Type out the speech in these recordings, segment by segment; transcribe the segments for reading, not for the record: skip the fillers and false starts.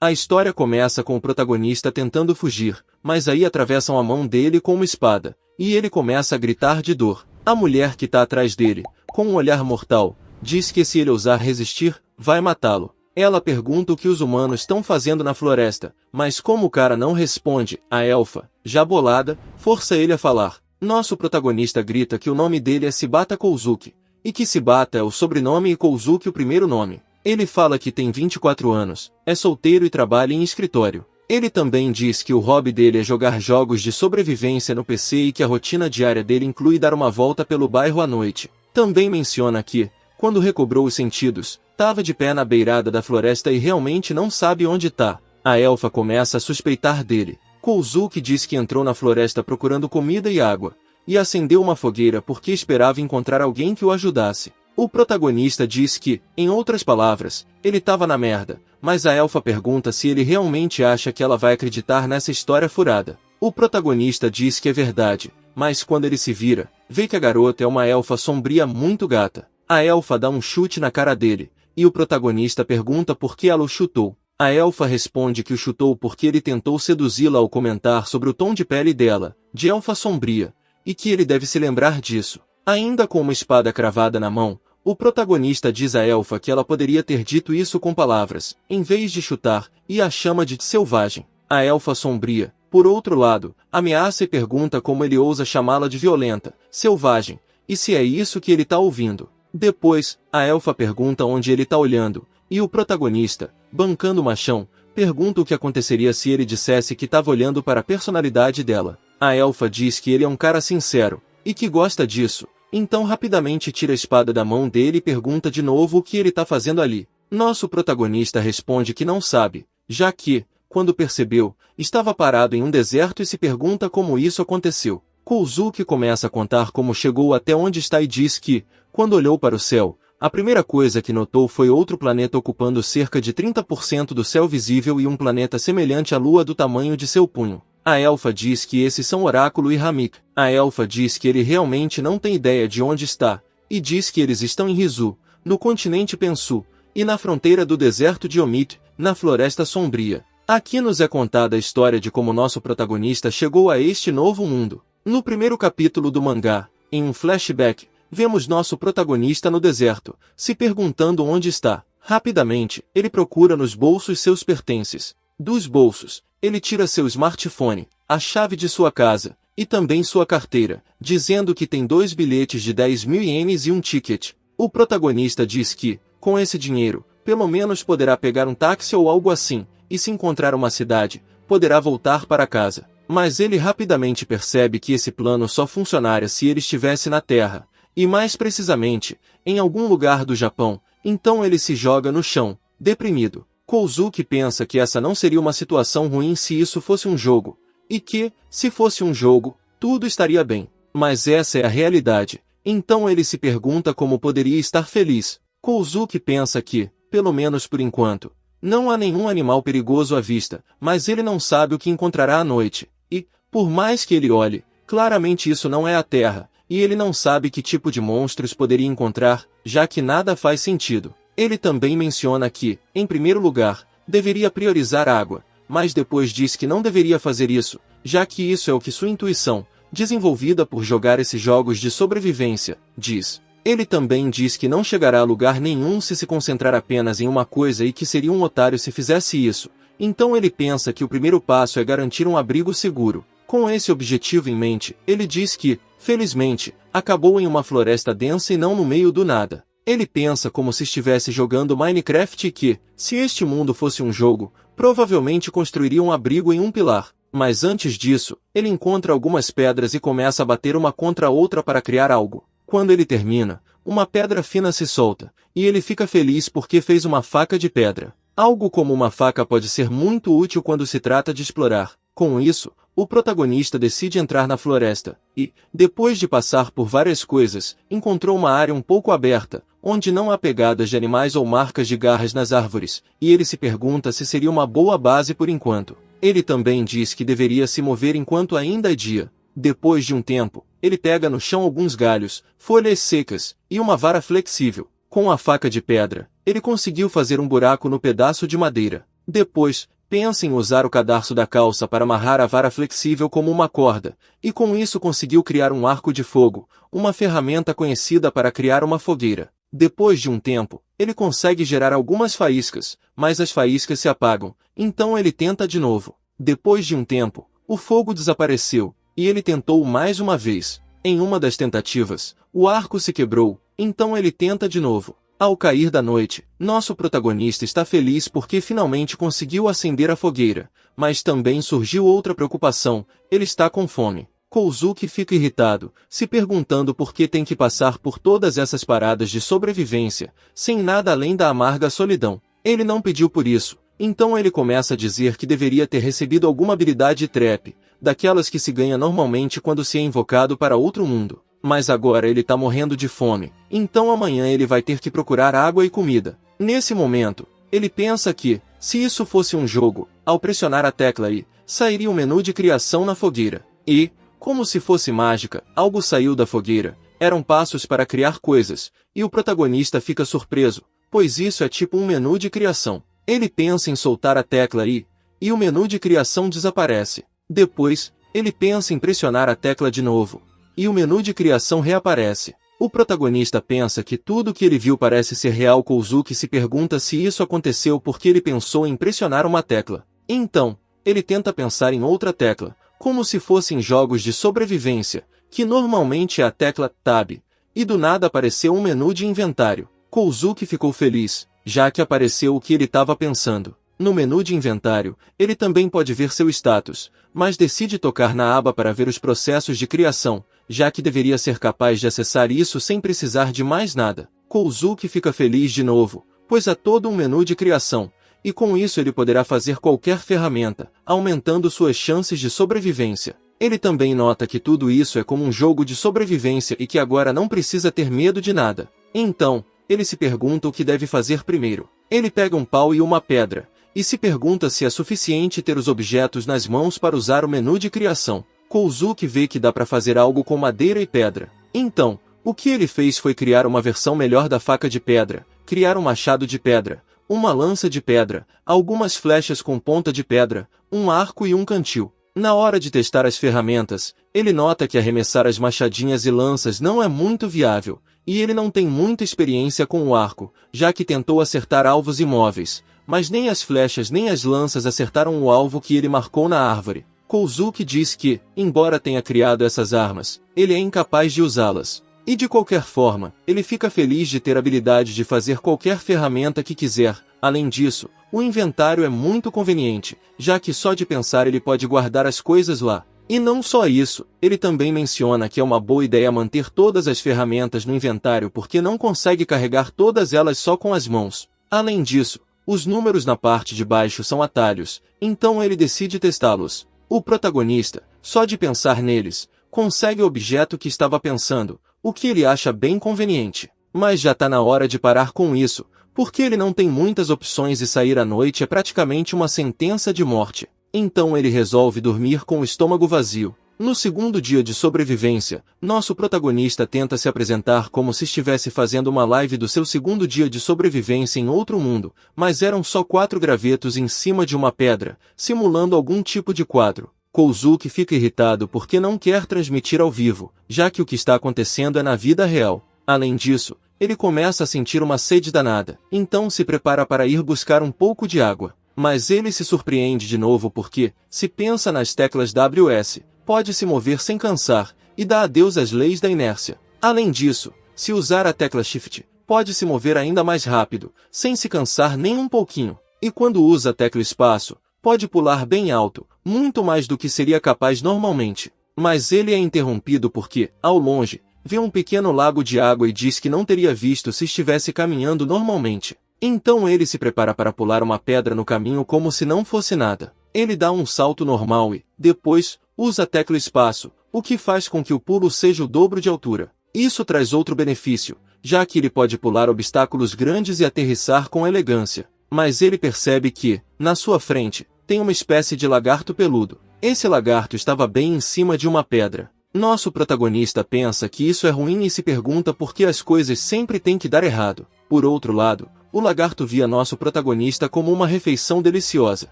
A história começa com o protagonista tentando fugir, mas aí atravessam a mão dele com uma espada, e ele começa a gritar de dor. A mulher que está atrás dele, com um olhar mortal, diz que se ele ousar resistir, vai matá-lo. Ela pergunta o que os humanos estão fazendo na floresta, mas como o cara não responde, a elfa, já bolada, força ele a falar. Nosso protagonista grita que o nome dele é Shibata Kouzuki, e que Shibata é o sobrenome e Kouzuki o primeiro nome. Ele fala que tem 24 anos, é solteiro e trabalha em escritório. Ele também diz que o hobby dele é jogar jogos de sobrevivência no PC e que a rotina diária dele inclui dar uma volta pelo bairro à noite. Também menciona que, quando recobrou os sentidos, estava de pé na beirada da floresta e realmente não sabe onde está. A elfa começa a suspeitar dele. Kouzuki diz que entrou na floresta procurando comida e água, e acendeu uma fogueira porque esperava encontrar alguém que o ajudasse. O protagonista diz que, em outras palavras, ele estava na merda, mas a elfa pergunta se ele realmente acha que ela vai acreditar nessa história furada. O protagonista diz que é verdade, mas quando ele se vira, vê que a garota é uma elfa sombria muito gata. A elfa dá um chute na cara dele, e o protagonista pergunta por que ela o chutou. A elfa responde que o chutou porque ele tentou seduzi-la ao comentar sobre o tom de pele dela, de elfa sombria, e que ele deve se lembrar disso. Ainda com uma espada cravada na mão, o protagonista diz à elfa que ela poderia ter dito isso com palavras, em vez de chutar, e a chama de selvagem. A elfa sombria, por outro lado, ameaça e pergunta como ele ousa chamá-la de violenta, selvagem, e se é isso que ele está ouvindo. Depois, a elfa pergunta onde ele está olhando, e o protagonista, bancando o machão, pergunta o que aconteceria se ele dissesse que estava olhando para a personalidade dela. A elfa diz que ele é um cara sincero, e que gosta disso, então rapidamente tira a espada da mão dele e pergunta de novo o que ele está fazendo ali. Nosso protagonista responde que não sabe, já que, quando percebeu, estava parado em um deserto e se pergunta como isso aconteceu. Kouzuki começa a contar como chegou até onde está e diz que, quando olhou para o céu, a primeira coisa que notou foi outro planeta ocupando cerca de 30% do céu visível e um planeta semelhante à Lua do tamanho de seu punho. A elfa diz que esses são Oráculo e Ramik. A elfa diz que ele realmente não tem ideia de onde está, e diz que eles estão em Rizu, no continente Pensu, e na fronteira do deserto de Omit, na Floresta Sombria. Aqui nos é contada a história de como nosso protagonista chegou a este novo mundo. No primeiro capítulo do mangá, em um flashback, vemos nosso protagonista no deserto, se perguntando onde está. Rapidamente, ele procura nos bolsos seus pertences. Dos bolsos, ele tira seu smartphone, a chave de sua casa, e também sua carteira, dizendo que tem 2 bilhetes de 10.000 ienes e um ticket. O protagonista diz que, com esse dinheiro, pelo menos poderá pegar um táxi ou algo assim, e se encontrar uma cidade, poderá voltar para casa. Mas ele rapidamente percebe que esse plano só funcionaria se ele estivesse na Terra, e mais precisamente, em algum lugar do Japão, então ele se joga no chão, deprimido. Kouzuki pensa que essa não seria uma situação ruim se isso fosse um jogo, e que, se fosse um jogo, tudo estaria bem. Mas essa é a realidade, então ele se pergunta como poderia estar feliz. Kouzuki pensa que, pelo menos por enquanto, não há nenhum animal perigoso à vista, mas ele não sabe o que encontrará à noite, e, por mais que ele olhe, claramente isso não é a Terra, e ele não sabe que tipo de monstros poderia encontrar, já que nada faz sentido. Ele também menciona que, em primeiro lugar, deveria priorizar a água, mas depois diz que não deveria fazer isso, já que isso é o que sua intuição, desenvolvida por jogar esses jogos de sobrevivência, diz. Ele também diz que não chegará a lugar nenhum se concentrar apenas em uma coisa e que seria um otário se fizesse isso, então ele pensa que o primeiro passo é garantir um abrigo seguro. Com esse objetivo em mente, ele diz que, felizmente, acabou em uma floresta densa e não no meio do nada. Ele pensa como se estivesse jogando Minecraft e que, se este mundo fosse um jogo, provavelmente construiria um abrigo em um pilar. Mas antes disso, ele encontra algumas pedras e começa a bater uma contra a outra para criar algo. Quando ele termina, uma pedra fina se solta, e ele fica feliz porque fez uma faca de pedra. Algo como uma faca pode ser muito útil quando se trata de explorar. Com isso, o protagonista decide entrar na floresta, e, depois de passar por várias coisas, encontrou uma área um pouco aberta, onde não há pegadas de animais ou marcas de garras nas árvores, e ele se pergunta se seria uma boa base por enquanto. Ele também diz que deveria se mover enquanto ainda é dia. Depois de um tempo, ele pega no chão alguns galhos, folhas secas, e uma vara flexível. Com a faca de pedra, ele conseguiu fazer um buraco no pedaço de madeira. Depois, pensa em usar o cadarço da calça para amarrar a vara flexível como uma corda, e com isso conseguiu criar um arco de fogo, uma ferramenta conhecida para criar uma fogueira. Depois de um tempo, ele consegue gerar algumas faíscas, mas as faíscas se apagam, então ele tenta de novo. Depois de um tempo, o fogo desapareceu, e ele tentou mais uma vez. Em uma das tentativas, o arco se quebrou, então ele tenta de novo. Ao cair da noite, nosso protagonista está feliz porque finalmente conseguiu acender a fogueira, mas também surgiu outra preocupação, ele está com fome. Kouzuki fica irritado, se perguntando por que tem que passar por todas essas paradas de sobrevivência, sem nada além da amarga solidão. Ele não pediu por isso, então ele começa a dizer que deveria ter recebido alguma habilidade trap, daquelas que se ganha normalmente quando se é invocado para outro mundo. Mas agora ele tá morrendo de fome, então amanhã ele vai ter que procurar água e comida. Nesse momento, ele pensa que, se isso fosse um jogo, ao pressionar a tecla I, sairia um menu de criação na fogueira. E, como se fosse mágica, algo saiu da fogueira, eram passos para criar coisas, e o protagonista fica surpreso, pois isso é tipo um menu de criação. Ele pensa em soltar a tecla I, e o menu de criação desaparece. Depois, ele pensa em pressionar a tecla de novo, e o menu de criação reaparece. O protagonista pensa que tudo que ele viu parece ser real. Kouzuki se pergunta se isso aconteceu porque ele pensou em pressionar uma tecla. Então, ele tenta pensar em outra tecla, como se fossem jogos de sobrevivência, que normalmente é a tecla Tab, e do nada apareceu um menu de inventário. Kouzuki ficou feliz, já que apareceu o que ele estava pensando. No menu de inventário, ele também pode ver seu status, mas decide tocar na aba para ver os processos de criação, já que deveria ser capaz de acessar isso sem precisar de mais nada. Kouzuki fica feliz de novo, pois há todo um menu de criação, e com isso ele poderá fazer qualquer ferramenta, aumentando suas chances de sobrevivência. Ele também nota que tudo isso é como um jogo de sobrevivência e que agora não precisa ter medo de nada. Então, ele se pergunta o que deve fazer primeiro. Ele pega um pau e uma pedra, e se pergunta se é suficiente ter os objetos nas mãos para usar o menu de criação. Kouzuki vê que dá para fazer algo com madeira e pedra. Então, o que ele fez foi criar uma versão melhor da faca de pedra, criar um machado de pedra, uma lança de pedra, algumas flechas com ponta de pedra, um arco e um cantil. Na hora de testar as ferramentas, ele nota que arremessar as machadinhas e lanças não é muito viável, e ele não tem muita experiência com o arco, já que tentou acertar alvos imóveis, mas nem as flechas nem as lanças acertaram o alvo que ele marcou na árvore. Kouzuki diz que, embora tenha criado essas armas, ele é incapaz de usá-las. E de qualquer forma, ele fica feliz de ter a habilidade de fazer qualquer ferramenta que quiser. Além disso, o inventário é muito conveniente, já que só de pensar ele pode guardar as coisas lá. E não só isso, ele também menciona que é uma boa ideia manter todas as ferramentas no inventário porque não consegue carregar todas elas só com as mãos. Além disso, os números na parte de baixo são atalhos, então ele decide testá-los. O protagonista, só de pensar neles, consegue o objeto que estava pensando, o que ele acha bem conveniente. Mas já está na hora de parar com isso, porque ele não tem muitas opções e sair à noite é praticamente uma sentença de morte. Então ele resolve dormir com o estômago vazio. No segundo dia de sobrevivência, nosso protagonista tenta se apresentar como se estivesse fazendo uma live do seu segundo dia de sobrevivência em outro mundo, mas eram só 4 gravetos em cima de uma pedra, simulando algum tipo de quadro. Kouzuki fica irritado porque não quer transmitir ao vivo, já que o que está acontecendo é na vida real. Além disso, ele começa a sentir uma sede danada, então se prepara para ir buscar um pouco de água. Mas ele se surpreende de novo porque, se pensa nas teclas WS, pode se mover sem cansar, e dá adeus às leis da inércia. Além disso, se usar a tecla Shift, pode se mover ainda mais rápido, sem se cansar nem um pouquinho. E quando usa a tecla Espaço, pode pular bem alto, muito mais do que seria capaz normalmente. Mas ele é interrompido porque, ao longe, vê um pequeno lago de água e diz que não teria visto se estivesse caminhando normalmente. Então ele se prepara para pular uma pedra no caminho como se não fosse nada. Ele dá um salto normal e, depois, usa a tecla Espaço, o que faz com que o pulo seja o dobro de altura. Isso traz outro benefício, já que ele pode pular obstáculos grandes e aterrissar com elegância. Mas ele percebe que, na sua frente, tem uma espécie de lagarto peludo. Esse lagarto estava bem em cima de uma pedra. Nosso protagonista pensa que isso é ruim e se pergunta por que as coisas sempre têm que dar errado. Por outro lado, O lagarto via nosso protagonista como uma refeição deliciosa.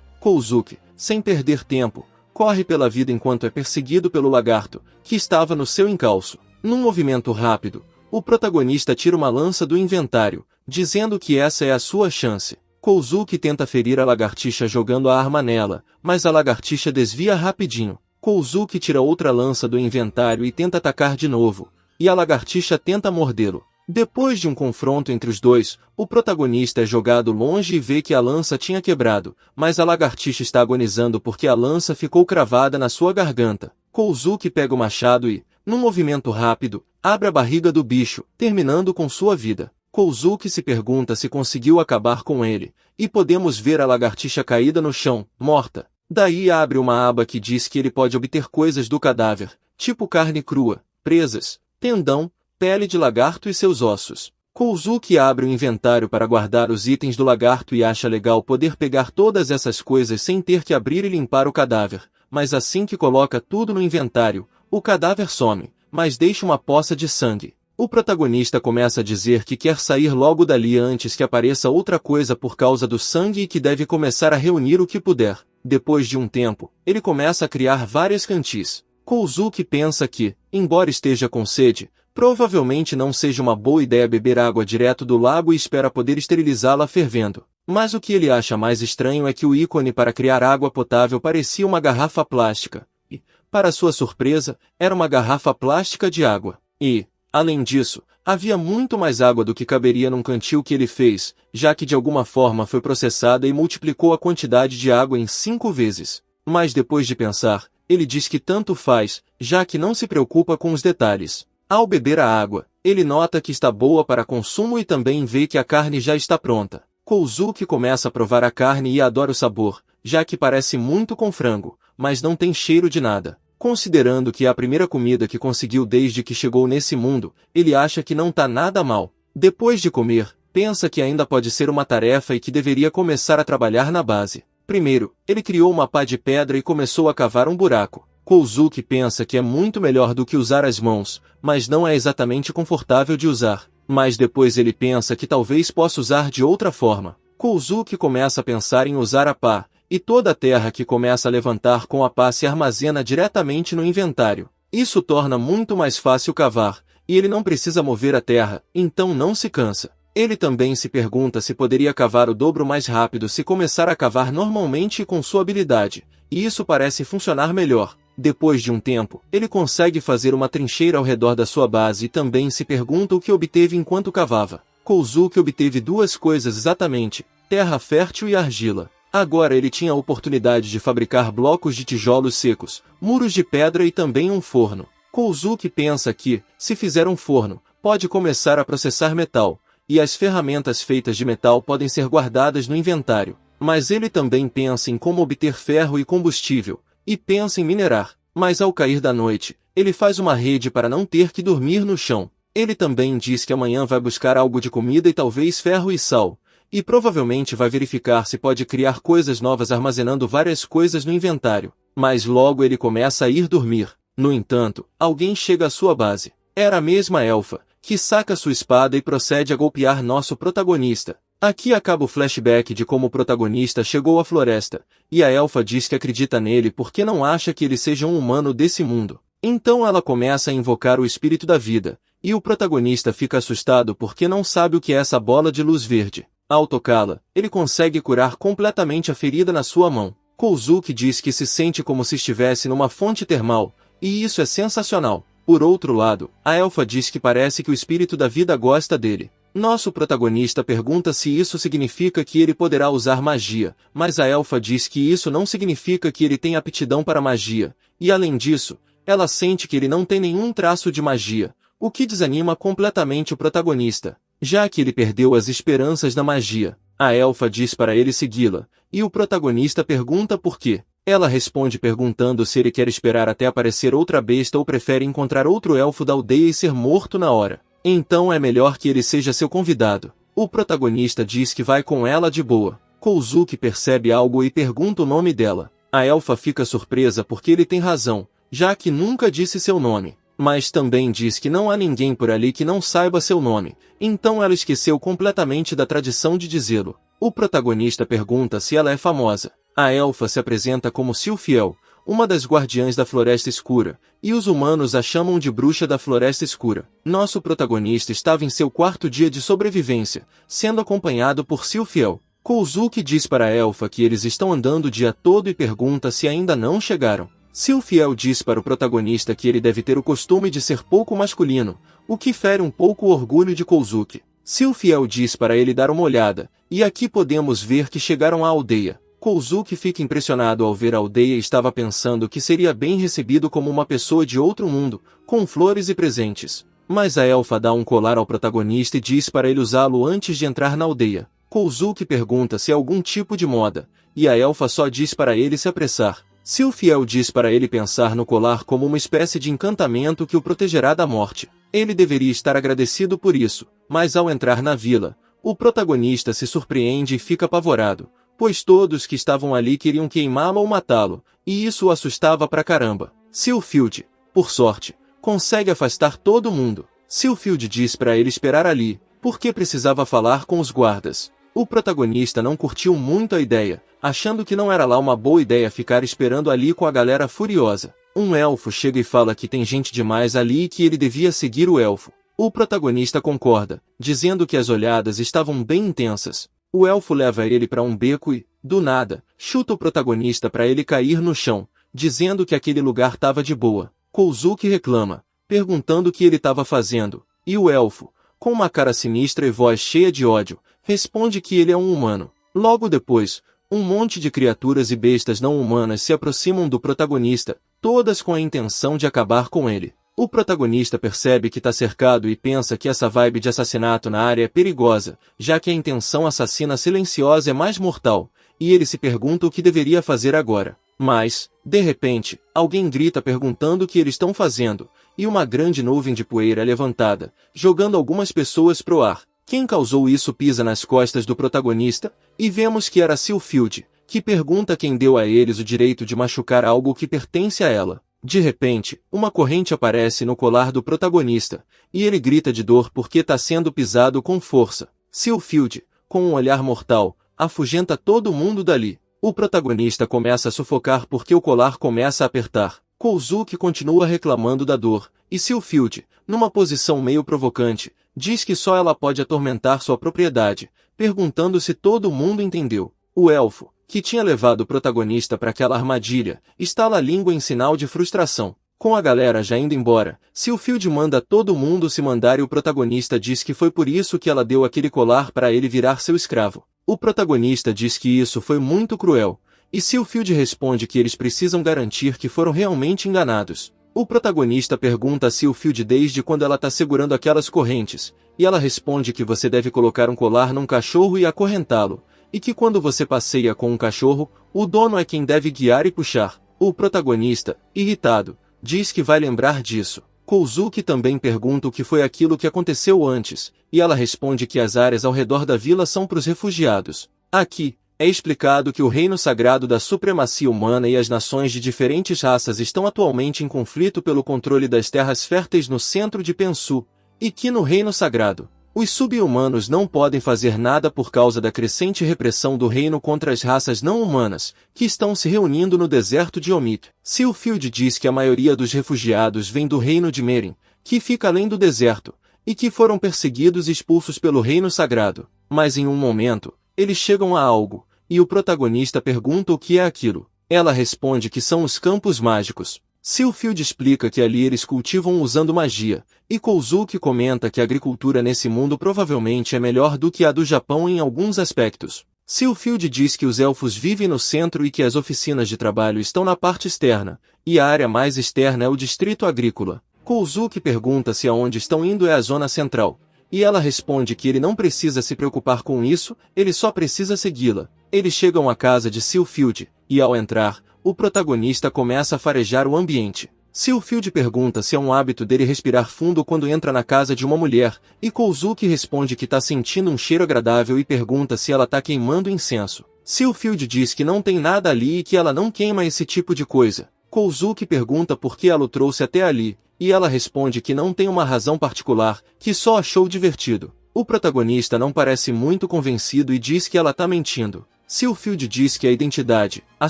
Kozuki, sem perder tempo, corre pela vida enquanto é perseguido pelo lagarto, que estava no seu encalço. Num movimento rápido, o protagonista tira uma lança do inventário, dizendo que essa é a sua chance. Kozuki tenta ferir a lagartixa jogando a arma nela, mas a lagartixa desvia rapidinho. Kozuki tira outra lança do inventário e tenta atacar de novo, e a lagartixa tenta mordê-lo. Depois de um confronto entre os dois, o protagonista é jogado longe e vê que a lança tinha quebrado, mas a lagartixa está agonizando porque a lança ficou cravada na sua garganta. Kozuki pega o machado e, num movimento rápido, abre a barriga do bicho, terminando com sua vida. Kozuki se pergunta se conseguiu acabar com ele, e podemos ver a lagartixa caída no chão, morta. Daí abre uma aba que diz que ele pode obter coisas do cadáver, tipo carne crua, presas, tendão, pele de lagarto e seus ossos. Kozuki abre o inventário para guardar os itens do lagarto e acha legal poder pegar todas essas coisas sem ter que abrir e limpar o cadáver, mas assim que coloca tudo no inventário, o cadáver some, mas deixa uma poça de sangue. O protagonista começa a dizer que quer sair logo dali antes que apareça outra coisa por causa do sangue e que deve começar a reunir o que puder. Depois de um tempo, ele começa a criar várias cantis. Kozuki pensa que, embora esteja com sede, provavelmente não seja uma boa ideia beber água direto do lago e espera poder esterilizá-la fervendo. Mas o que ele acha mais estranho é que o ícone para criar água potável parecia uma garrafa plástica. E, para sua surpresa, era uma garrafa plástica de água. E, além disso, havia muito mais água do que caberia num cantil que ele fez, já que de alguma forma foi processada e multiplicou a quantidade de água em 5 vezes. Mas depois de pensar, ele diz que tanto faz, já que não se preocupa com os detalhes. Ao beber a água, ele nota que está boa para consumo e também vê que a carne já está pronta. Kozuki começa a provar a carne e adora o sabor, já que parece muito com frango, mas não tem cheiro de nada. Considerando que é a primeira comida que conseguiu desde que chegou nesse mundo, ele acha que não tá nada mal. Depois de comer, pensa que ainda pode ser uma tarefa e que deveria começar a trabalhar na base. Primeiro, ele criou uma pá de pedra e começou a cavar um buraco. Kozuki pensa que é muito melhor do que usar as mãos, mas não é exatamente confortável de usar. Mas depois ele pensa que talvez possa usar de outra forma. Kozuki começa a pensar em usar a pá, e toda a terra que começa a levantar com a pá se armazena diretamente no inventário. Isso torna muito mais fácil cavar, e ele não precisa mover a terra, então não se cansa. Ele também se pergunta se poderia cavar o dobro mais rápido se começar a cavar normalmente e com sua habilidade, e isso parece funcionar melhor. Depois de um tempo, ele consegue fazer uma trincheira ao redor da sua base e também se pergunta o que obteve enquanto cavava. Kozuki obteve 2 coisas exatamente, terra fértil e argila. Agora ele tinha a oportunidade de fabricar blocos de tijolos secos, muros de pedra e também um forno. Kozuki pensa que, se fizer um forno, pode começar a processar metal, e as ferramentas feitas de metal podem ser guardadas no inventário. Mas ele também pensa em como obter ferro e combustível, e pensa em minerar. Mas ao cair da noite, ele faz uma rede para não ter que dormir no chão. Ele também diz que amanhã vai buscar algo de comida e talvez ferro e sal, e provavelmente vai verificar se pode criar coisas novas armazenando várias coisas no inventário. Mas logo ele começa a ir dormir. No entanto, alguém chega à sua base. Era a mesma elfa, que saca sua espada e procede a golpear nosso protagonista. Aqui acaba o flashback de como o protagonista chegou à floresta, e a elfa diz que acredita nele porque não acha que ele seja um humano desse mundo. Então ela começa a invocar o espírito da vida, e o protagonista fica assustado porque não sabe o que é essa bola de luz verde. Ao tocá-la, ele consegue curar completamente a ferida na sua mão. Kozuki diz que se sente como se estivesse numa fonte termal, e isso é sensacional. Por outro lado, a elfa diz que parece que o espírito da vida gosta dele. Nosso protagonista pergunta se isso significa que ele poderá usar magia, mas a elfa diz que isso não significa que ele tem aptidão para magia, e além disso, ela sente que ele não tem nenhum traço de magia, o que desanima completamente o protagonista, já que ele perdeu as esperanças da magia. A elfa diz para ele segui-la, e o protagonista pergunta por quê. Ela responde perguntando se ele quer esperar até aparecer outra besta ou prefere encontrar outro elfo da aldeia e ser morto na hora. Então é melhor que ele seja seu convidado. O protagonista diz que vai com ela de boa. Kozuki percebe algo e pergunta o nome dela. A elfa fica surpresa porque ele tem razão, já que nunca disse seu nome. mas também diz que não há ninguém por ali que não saiba seu nome, então ela esqueceu completamente da tradição de dizê-lo. O protagonista pergunta se ela é famosa. A elfa se apresenta como Silfiel, uma das guardiãs da Floresta Escura, e os humanos a chamam de Bruxa da Floresta Escura. Nosso protagonista estava em seu quarto dia de sobrevivência, sendo acompanhado por Silfiel. Kouzuki diz para a elfa que eles estão andando o dia todo e pergunta se ainda não chegaram. Silfiel diz para o protagonista que ele deve ter o costume de ser pouco masculino, o que fere um pouco o orgulho de Kouzuki. Silfiel diz para ele dar uma olhada, e aqui podemos ver que chegaram à aldeia. Kouzuki fica impressionado ao ver a aldeia e estava pensando que seria bem recebido como uma pessoa de outro mundo, com flores e presentes. Mas a elfa dá um colar ao protagonista e diz para ele usá-lo antes de entrar na aldeia. Kouzuki pergunta se é algum tipo de moda, e a elfa só diz para ele se apressar. Silfiel diz para ele pensar no colar como uma espécie de encantamento que o protegerá da morte. Ele deveria estar agradecido por isso, mas ao entrar na vila, o protagonista se surpreende e fica apavorado, pois todos que estavam ali queriam queimá-lo ou matá-lo, e isso o assustava pra caramba. Silfield, por sorte, consegue afastar todo mundo. Silfield diz para ele esperar ali, porque precisava falar com os guardas. O protagonista não curtiu muito a ideia, achando que não era lá uma boa ideia ficar esperando ali com a galera furiosa. Um elfo chega e fala que tem gente demais ali e que ele devia seguir o elfo. O protagonista concorda, dizendo que as olhadas estavam bem intensas. O elfo leva ele para um beco e, do nada, chuta o protagonista para ele cair no chão, dizendo que aquele lugar estava de boa. Kouzuki reclama, perguntando o que ele estava fazendo, e o elfo, com uma cara sinistra e voz cheia de ódio, responde que ele é um humano. Logo depois, um monte de criaturas e bestas não humanas se aproximam do protagonista, todas com a intenção de acabar com ele. O protagonista percebe que está cercado e pensa que essa vibe de assassinato na área é perigosa, já que a intenção assassina silenciosa é mais mortal, e ele se pergunta o que deveria fazer agora. Mas, de repente, alguém grita perguntando o que eles estão fazendo, e uma grande nuvem de poeira é levantada, jogando algumas pessoas pro ar. Quem causou isso pisa nas costas do protagonista, e vemos que era Silfield, que pergunta quem deu a eles o direito de machucar algo que pertence a ela. De repente, uma corrente aparece no colar do protagonista, e ele grita de dor porque está sendo pisado com força. Silfield, com um olhar mortal, afugenta todo mundo dali. O protagonista começa a sufocar porque o colar começa a apertar. Kouzuki continua reclamando da dor, e Silfield, numa posição meio provocante, diz que só ela pode atormentar sua propriedade, perguntando se todo mundo entendeu. O elfo, que tinha levado o protagonista para aquela armadilha, estala a língua em sinal de frustração. Com a galera já indo embora, Silfield manda todo mundo se mandar e o protagonista diz que foi por isso que ela deu aquele colar para ele virar seu escravo. O protagonista diz que isso foi muito cruel, e Silfield responde que eles precisam garantir que foram realmente enganados. O protagonista pergunta a Silfield desde quando ela está segurando aquelas correntes, e ela responde que você deve colocar um colar num cachorro e acorrentá-lo, e que quando você passeia com um cachorro, o dono é quem deve guiar e puxar. O protagonista, irritado, diz que vai lembrar disso. Kouzuki também pergunta o que foi aquilo que aconteceu antes, e ela responde que as áreas ao redor da vila são para os refugiados. Aqui, é explicado que o reino sagrado da supremacia humana e as nações de diferentes raças estão atualmente em conflito pelo controle das terras férteis no centro de Pensu, e que no reino sagrado, os sub-humanos não podem fazer nada por causa da crescente repressão do reino contra as raças não humanas, que estão se reunindo no deserto de Omit. Silfield diz que a maioria dos refugiados vem do reino de Merin, que fica além do deserto, e que foram perseguidos e expulsos pelo reino sagrado. Mas em um momento, eles chegam a algo, e o protagonista pergunta o que é aquilo. Ela responde que são os campos mágicos. Silfield explica que ali eles cultivam usando magia, e Kouzuki comenta que a agricultura nesse mundo provavelmente é melhor do que a do Japão em alguns aspectos. Silfield diz que os elfos vivem no centro e que as oficinas de trabalho estão na parte externa, e a área mais externa é o distrito agrícola. Kouzuki pergunta se aonde estão indo é a zona central, e ela responde que ele não precisa se preocupar com isso, ele só precisa segui-la. Eles chegam à casa de Silfield, e ao entrar, o protagonista começa a farejar o ambiente. Silfield pergunta se é um hábito dele respirar fundo quando entra na casa de uma mulher, e Kouzuki responde que está sentindo um cheiro agradável e pergunta se ela está queimando incenso. Silfield diz que não tem nada ali e que ela não queima esse tipo de coisa. Kozuki pergunta por que ela o trouxe até ali, e ela responde que não tem uma razão particular, que só achou divertido. O protagonista não parece muito convencido e diz que ela tá mentindo. Silfield diz que a identidade, a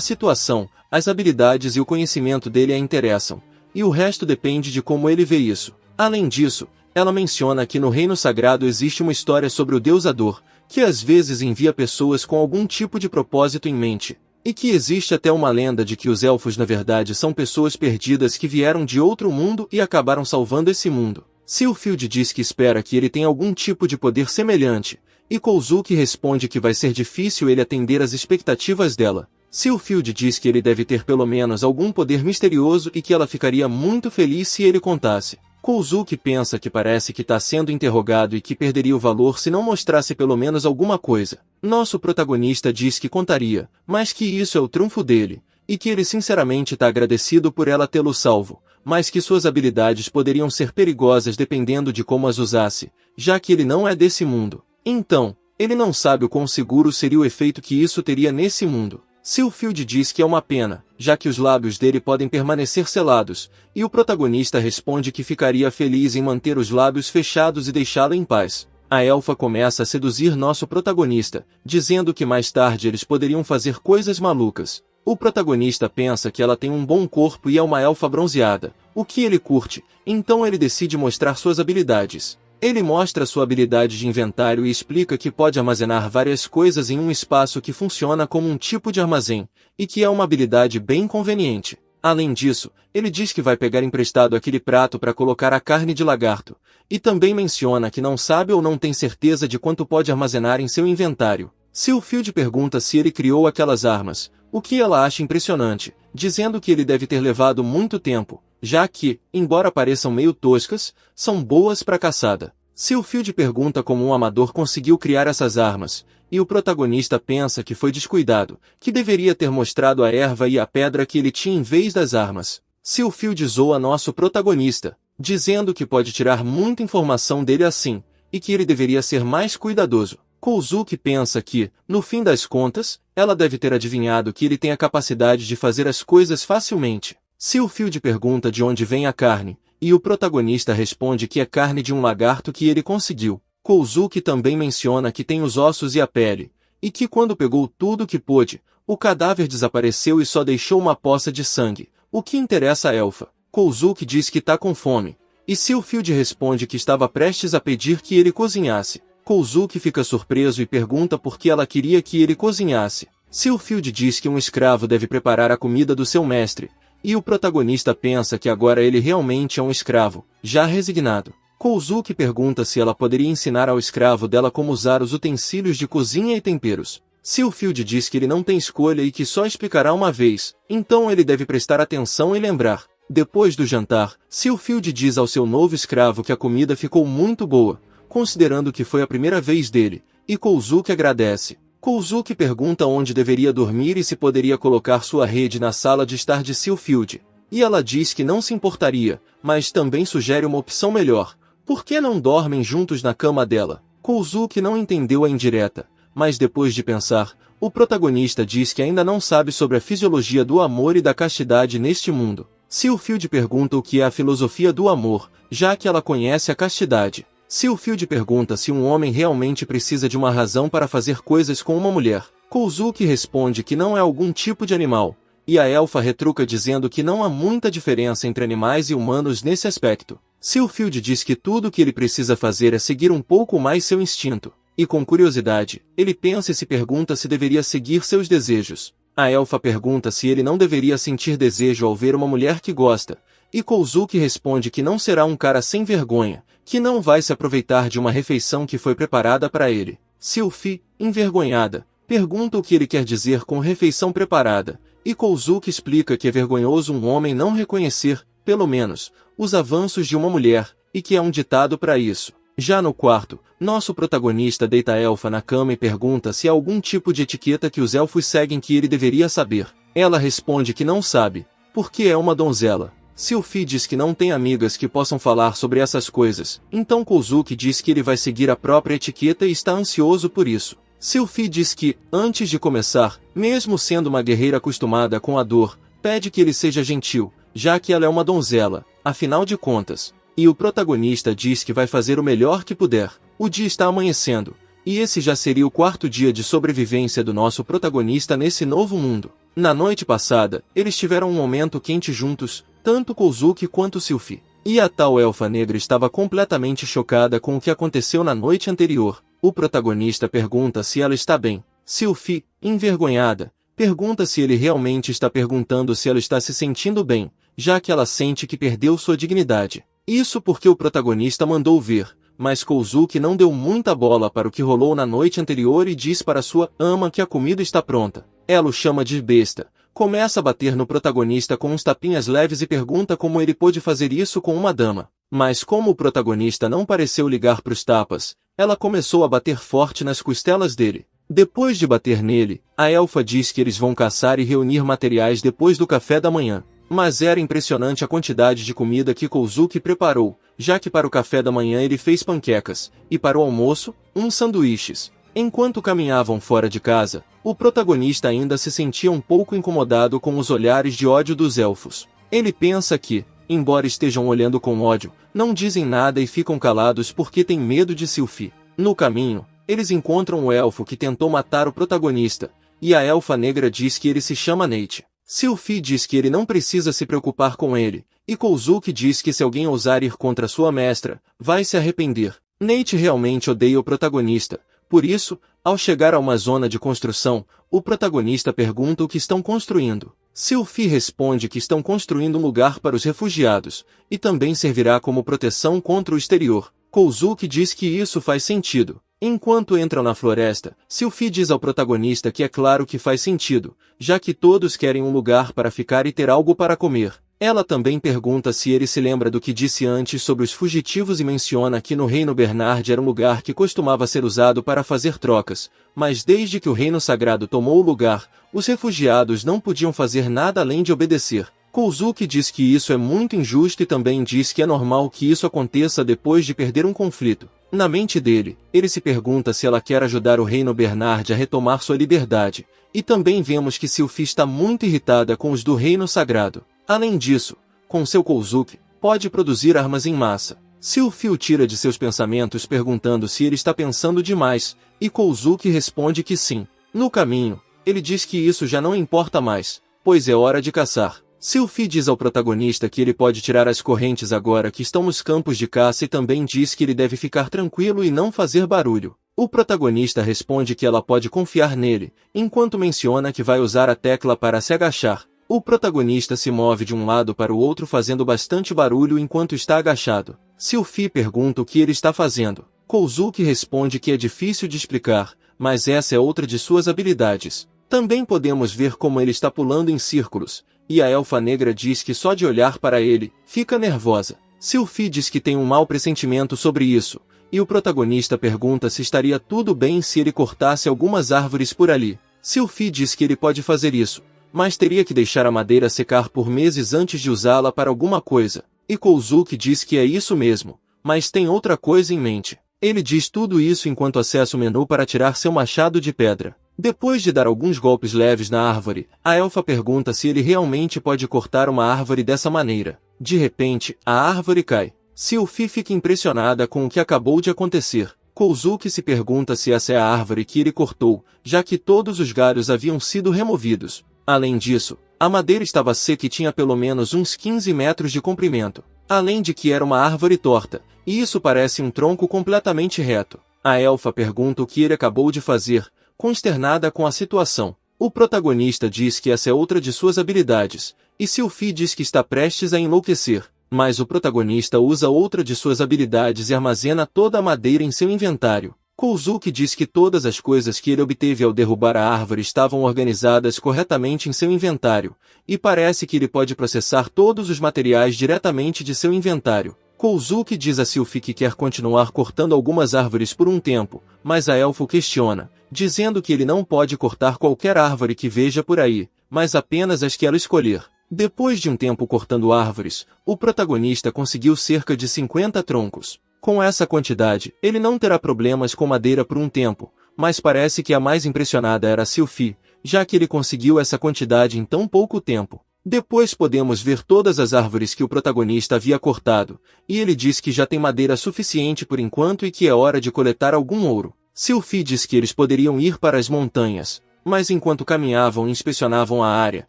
situação, as habilidades e o conhecimento dele a interessam, e o resto depende de como ele vê isso. Além disso, ela menciona que no Reino Sagrado existe uma história sobre o Deus Ador, que às vezes envia pessoas com algum tipo de propósito em mente, e que existe até uma lenda de que os elfos na verdade são pessoas perdidas que vieram de outro mundo e acabaram salvando esse mundo. Silfield diz que espera que ele tenha algum tipo de poder semelhante, e Kozuki responde que vai ser difícil ele atender às expectativas dela. Silfield diz que ele deve ter pelo menos algum poder misterioso e que ela ficaria muito feliz se ele contasse. Kozuki pensa que parece que está sendo interrogado e que perderia o valor se não mostrasse pelo menos alguma coisa. Nosso protagonista diz que contaria, mas que isso é o trunfo dele, e que ele sinceramente está agradecido por ela tê-lo salvo, mas que suas habilidades poderiam ser perigosas dependendo de como as usasse, já que ele não é desse mundo. Então, ele não sabe o quão seguro seria o efeito que isso teria nesse mundo. Silfield diz que é uma pena, já que os lábios dele podem permanecer selados, e o protagonista responde que ficaria feliz em manter os lábios fechados e deixá-lo em paz. A elfa começa a seduzir nosso protagonista, dizendo que mais tarde eles poderiam fazer coisas malucas. O protagonista pensa que ela tem um bom corpo e é uma elfa bronzeada, o que ele curte, então ele decide mostrar suas habilidades. Ele mostra sua habilidade de inventário e explica que pode armazenar várias coisas em um espaço que funciona como um tipo de armazém, e que é uma habilidade bem conveniente. Além disso, ele diz que vai pegar emprestado aquele prato para colocar a carne de lagarto, e também menciona que não sabe ou não tem certeza de quanto pode armazenar em seu inventário. Silfield pergunta se ele criou aquelas armas, o que ela acha impressionante, dizendo que ele deve ter levado muito tempo, já que, embora pareçam meio toscas, são boas para caçada. Silfield pergunta como um amador conseguiu criar essas armas, e o protagonista pensa que foi descuidado, que deveria ter mostrado a erva e a pedra que ele tinha em vez das armas. Silfield zoa nosso protagonista, dizendo que pode tirar muita informação dele assim, e que ele deveria ser mais cuidadoso. Kozuki pensa que, no fim das contas, ela deve ter adivinhado que ele tem a capacidade de fazer as coisas facilmente. Silfield pergunta de onde vem a carne, e o protagonista responde que é carne de um lagarto que ele conseguiu. Kozuki também menciona que tem os ossos e a pele, e que quando pegou tudo que pôde, o cadáver desapareceu e só deixou uma poça de sangue, o que interessa a elfa. Kozuki diz que tá com fome, e Silfield responde que estava prestes a pedir que ele cozinhasse. Kozuki fica surpreso e pergunta por que ela queria que ele cozinhasse. Silfield diz que um escravo deve preparar a comida do seu mestre, e o protagonista pensa que agora ele realmente é um escravo, já resignado. Kozuki pergunta se ela poderia ensinar ao escravo dela como usar os utensílios de cozinha e temperos. Silfield diz que ele não tem escolha e que só explicará uma vez, então ele deve prestar atenção e lembrar. Depois do jantar, Silfield diz ao seu novo escravo que a comida ficou muito boa, considerando que foi a primeira vez dele, e Kozuki agradece. Kozuki pergunta onde deveria dormir e se poderia colocar sua rede na sala de estar de Silfield, e ela diz que não se importaria, mas também sugere uma opção melhor. Por que não dormem juntos na cama dela? Kozuki não entendeu a indireta, mas depois de pensar, o protagonista diz que ainda não sabe sobre a fisiologia do amor e da castidade neste mundo. Silfield pergunta o que é a filosofia do amor, já que ela conhece a castidade. Silfield pergunta se um homem realmente precisa de uma razão para fazer coisas com uma mulher. Kozuki responde que não é algum tipo de animal, e a elfa retruca dizendo que não há muita diferença entre animais e humanos nesse aspecto. Silfield diz que tudo o que ele precisa fazer é seguir um pouco mais seu instinto, e com curiosidade, ele pensa e se pergunta se deveria seguir seus desejos. A elfa pergunta se ele não deveria sentir desejo ao ver uma mulher que gosta, e Kozuki responde que não será um cara sem vergonha, que não vai se aproveitar de uma refeição que foi preparada para ele. Silfi, envergonhada, pergunta o que ele quer dizer com refeição preparada, e Kozuki explica que é vergonhoso um homem não reconhecer, pelo menos, os avanços de uma mulher, e que é um ditado para isso. Já no quarto, nosso protagonista deita a elfa na cama e pergunta se há algum tipo de etiqueta que os elfos seguem que ele deveria saber. Ela responde que não sabe, porque é uma donzela. Silfi diz que não tem amigas que possam falar sobre essas coisas, então Kozuki diz que ele vai seguir a própria etiqueta e está ansioso por isso. Silfi diz que, antes de começar, mesmo sendo uma guerreira acostumada com a dor, Pede que ele seja gentil, já que ela é uma donzela, afinal de contas. E o protagonista diz que vai fazer o melhor que puder. O dia está amanhecendo, e esse já seria o quarto dia de sobrevivência do nosso protagonista nesse novo mundo. Na noite passada, eles tiveram um momento quente juntos, tanto Kozuki quanto Sylphie. E a tal elfa negra estava completamente chocada com o que aconteceu na noite anterior. O protagonista pergunta se ela está bem. Sylphie, envergonhada, pergunta se ele realmente está perguntando se ela está se sentindo bem, já que ela sente que perdeu sua dignidade. Isso porque o protagonista mandou ver, mas Kozuki não deu muita bola para o que rolou na noite anterior e diz para sua ama que a comida está pronta. Ela o chama de besta, começa a bater no protagonista com uns tapinhas leves e pergunta como ele pôde fazer isso com uma dama. Mas como o protagonista não pareceu ligar para os tapas, ela começou a bater forte nas costelas dele. Depois de bater nele, a elfa diz que eles vão caçar e reunir materiais depois do café da manhã. Mas era impressionante a quantidade de comida que Kozuki preparou, já que para o café da manhã ele fez panquecas, e para o almoço, uns sanduíches. Enquanto caminhavam fora de casa, o protagonista ainda se sentia um pouco incomodado com os olhares de ódio dos elfos. Ele pensa que, embora estejam olhando com ódio, não dizem nada e ficam calados porque têm medo de Sylphie. No caminho, eles encontram o elfo que tentou matar o protagonista, e a elfa negra diz que ele se chama Nate. Sylphie diz que ele não precisa se preocupar com ele, e Kozuki diz que se alguém ousar ir contra sua mestra, vai se arrepender. Nate realmente odeia o protagonista, por isso, ao chegar a uma zona de construção, o protagonista pergunta o que estão construindo. Sylphie responde que estão construindo um lugar para os refugiados, e também servirá como proteção contra o exterior. Kozuki diz que isso faz sentido. Enquanto entram na floresta, Sylphie diz ao protagonista que é claro que faz sentido, já que todos querem um lugar para ficar e ter algo para comer. Ela também pergunta se ele se lembra do que disse antes sobre os fugitivos e menciona que no Reino Bernard era um lugar que costumava ser usado para fazer trocas, mas desde que o Reino Sagrado tomou o lugar, os refugiados não podiam fazer nada além de obedecer. Kozuki diz que isso é muito injusto e também diz que é normal que isso aconteça depois de perder um conflito. Na mente dele, ele se pergunta se ela quer ajudar o Reino Bernard a retomar sua liberdade, e também vemos que Sylphie está muito irritada com os do Reino Sagrado. Além disso, com seu Kozuki, pode produzir armas em massa. Sylphie o tira de seus pensamentos perguntando se ele está pensando demais, e Kozuki responde que sim. No caminho, ele diz que isso já não importa mais, pois é hora de caçar. Sylphie diz ao protagonista que ele pode tirar as correntes agora que estão nos campos de caça e também diz que ele deve ficar tranquilo e não fazer barulho. O protagonista responde que ela pode confiar nele, enquanto menciona que vai usar a tecla para se agachar. O protagonista se move de um lado para o outro fazendo bastante barulho enquanto está agachado. Sylphie pergunta o que ele está fazendo. Kozuki responde que é difícil de explicar, mas essa é outra de suas habilidades. Também podemos ver como ele está pulando em círculos, e a elfa negra diz que só de olhar para ele, fica nervosa. Sylphie diz que tem um mau pressentimento sobre isso, e o protagonista pergunta se estaria tudo bem se ele cortasse algumas árvores por ali. Sylphie diz que ele pode fazer isso, mas teria que deixar a madeira secar por meses antes de usá-la para alguma coisa. E Kozuki diz que é isso mesmo, mas tem outra coisa em mente. Ele diz tudo isso enquanto acessa o menu para tirar seu machado de pedra. Depois de dar alguns golpes leves na árvore, a elfa pergunta se ele realmente pode cortar uma árvore dessa maneira. De repente, a árvore cai. Sylphie fica impressionada com o que acabou de acontecer. Kozuki se pergunta se essa é a árvore que ele cortou, já que todos os galhos haviam sido removidos. Além disso, a madeira estava seca e tinha pelo menos uns 15 metros de comprimento. Além de que era uma árvore torta, e isso parece um tronco completamente reto. A elfa pergunta o que ele acabou de fazer, consternada com a situação. O protagonista diz que essa é outra de suas habilidades, e Sylphie diz que está prestes a enlouquecer, mas o protagonista usa outra de suas habilidades e armazena toda a madeira em seu inventário. Kozuki diz que todas as coisas que ele obteve ao derrubar a árvore estavam organizadas corretamente em seu inventário, e parece que ele pode processar todos os materiais diretamente de seu inventário. Kozuki diz a Sylphie que quer continuar cortando algumas árvores por um tempo, mas a elfa o questiona, dizendo que ele não pode cortar qualquer árvore que veja por aí, mas apenas as que ela escolher. Depois de um tempo cortando árvores, o protagonista conseguiu cerca de 50 troncos. Com essa quantidade, ele não terá problemas com madeira por um tempo, mas parece que a mais impressionada era a Sylphie, já que ele conseguiu essa quantidade em tão pouco tempo. Depois podemos ver todas as árvores que o protagonista havia cortado, e ele diz que já tem madeira suficiente por enquanto e que é hora de coletar algum ouro. Sylphie diz que eles poderiam ir para as montanhas, mas enquanto caminhavam e inspecionavam a área,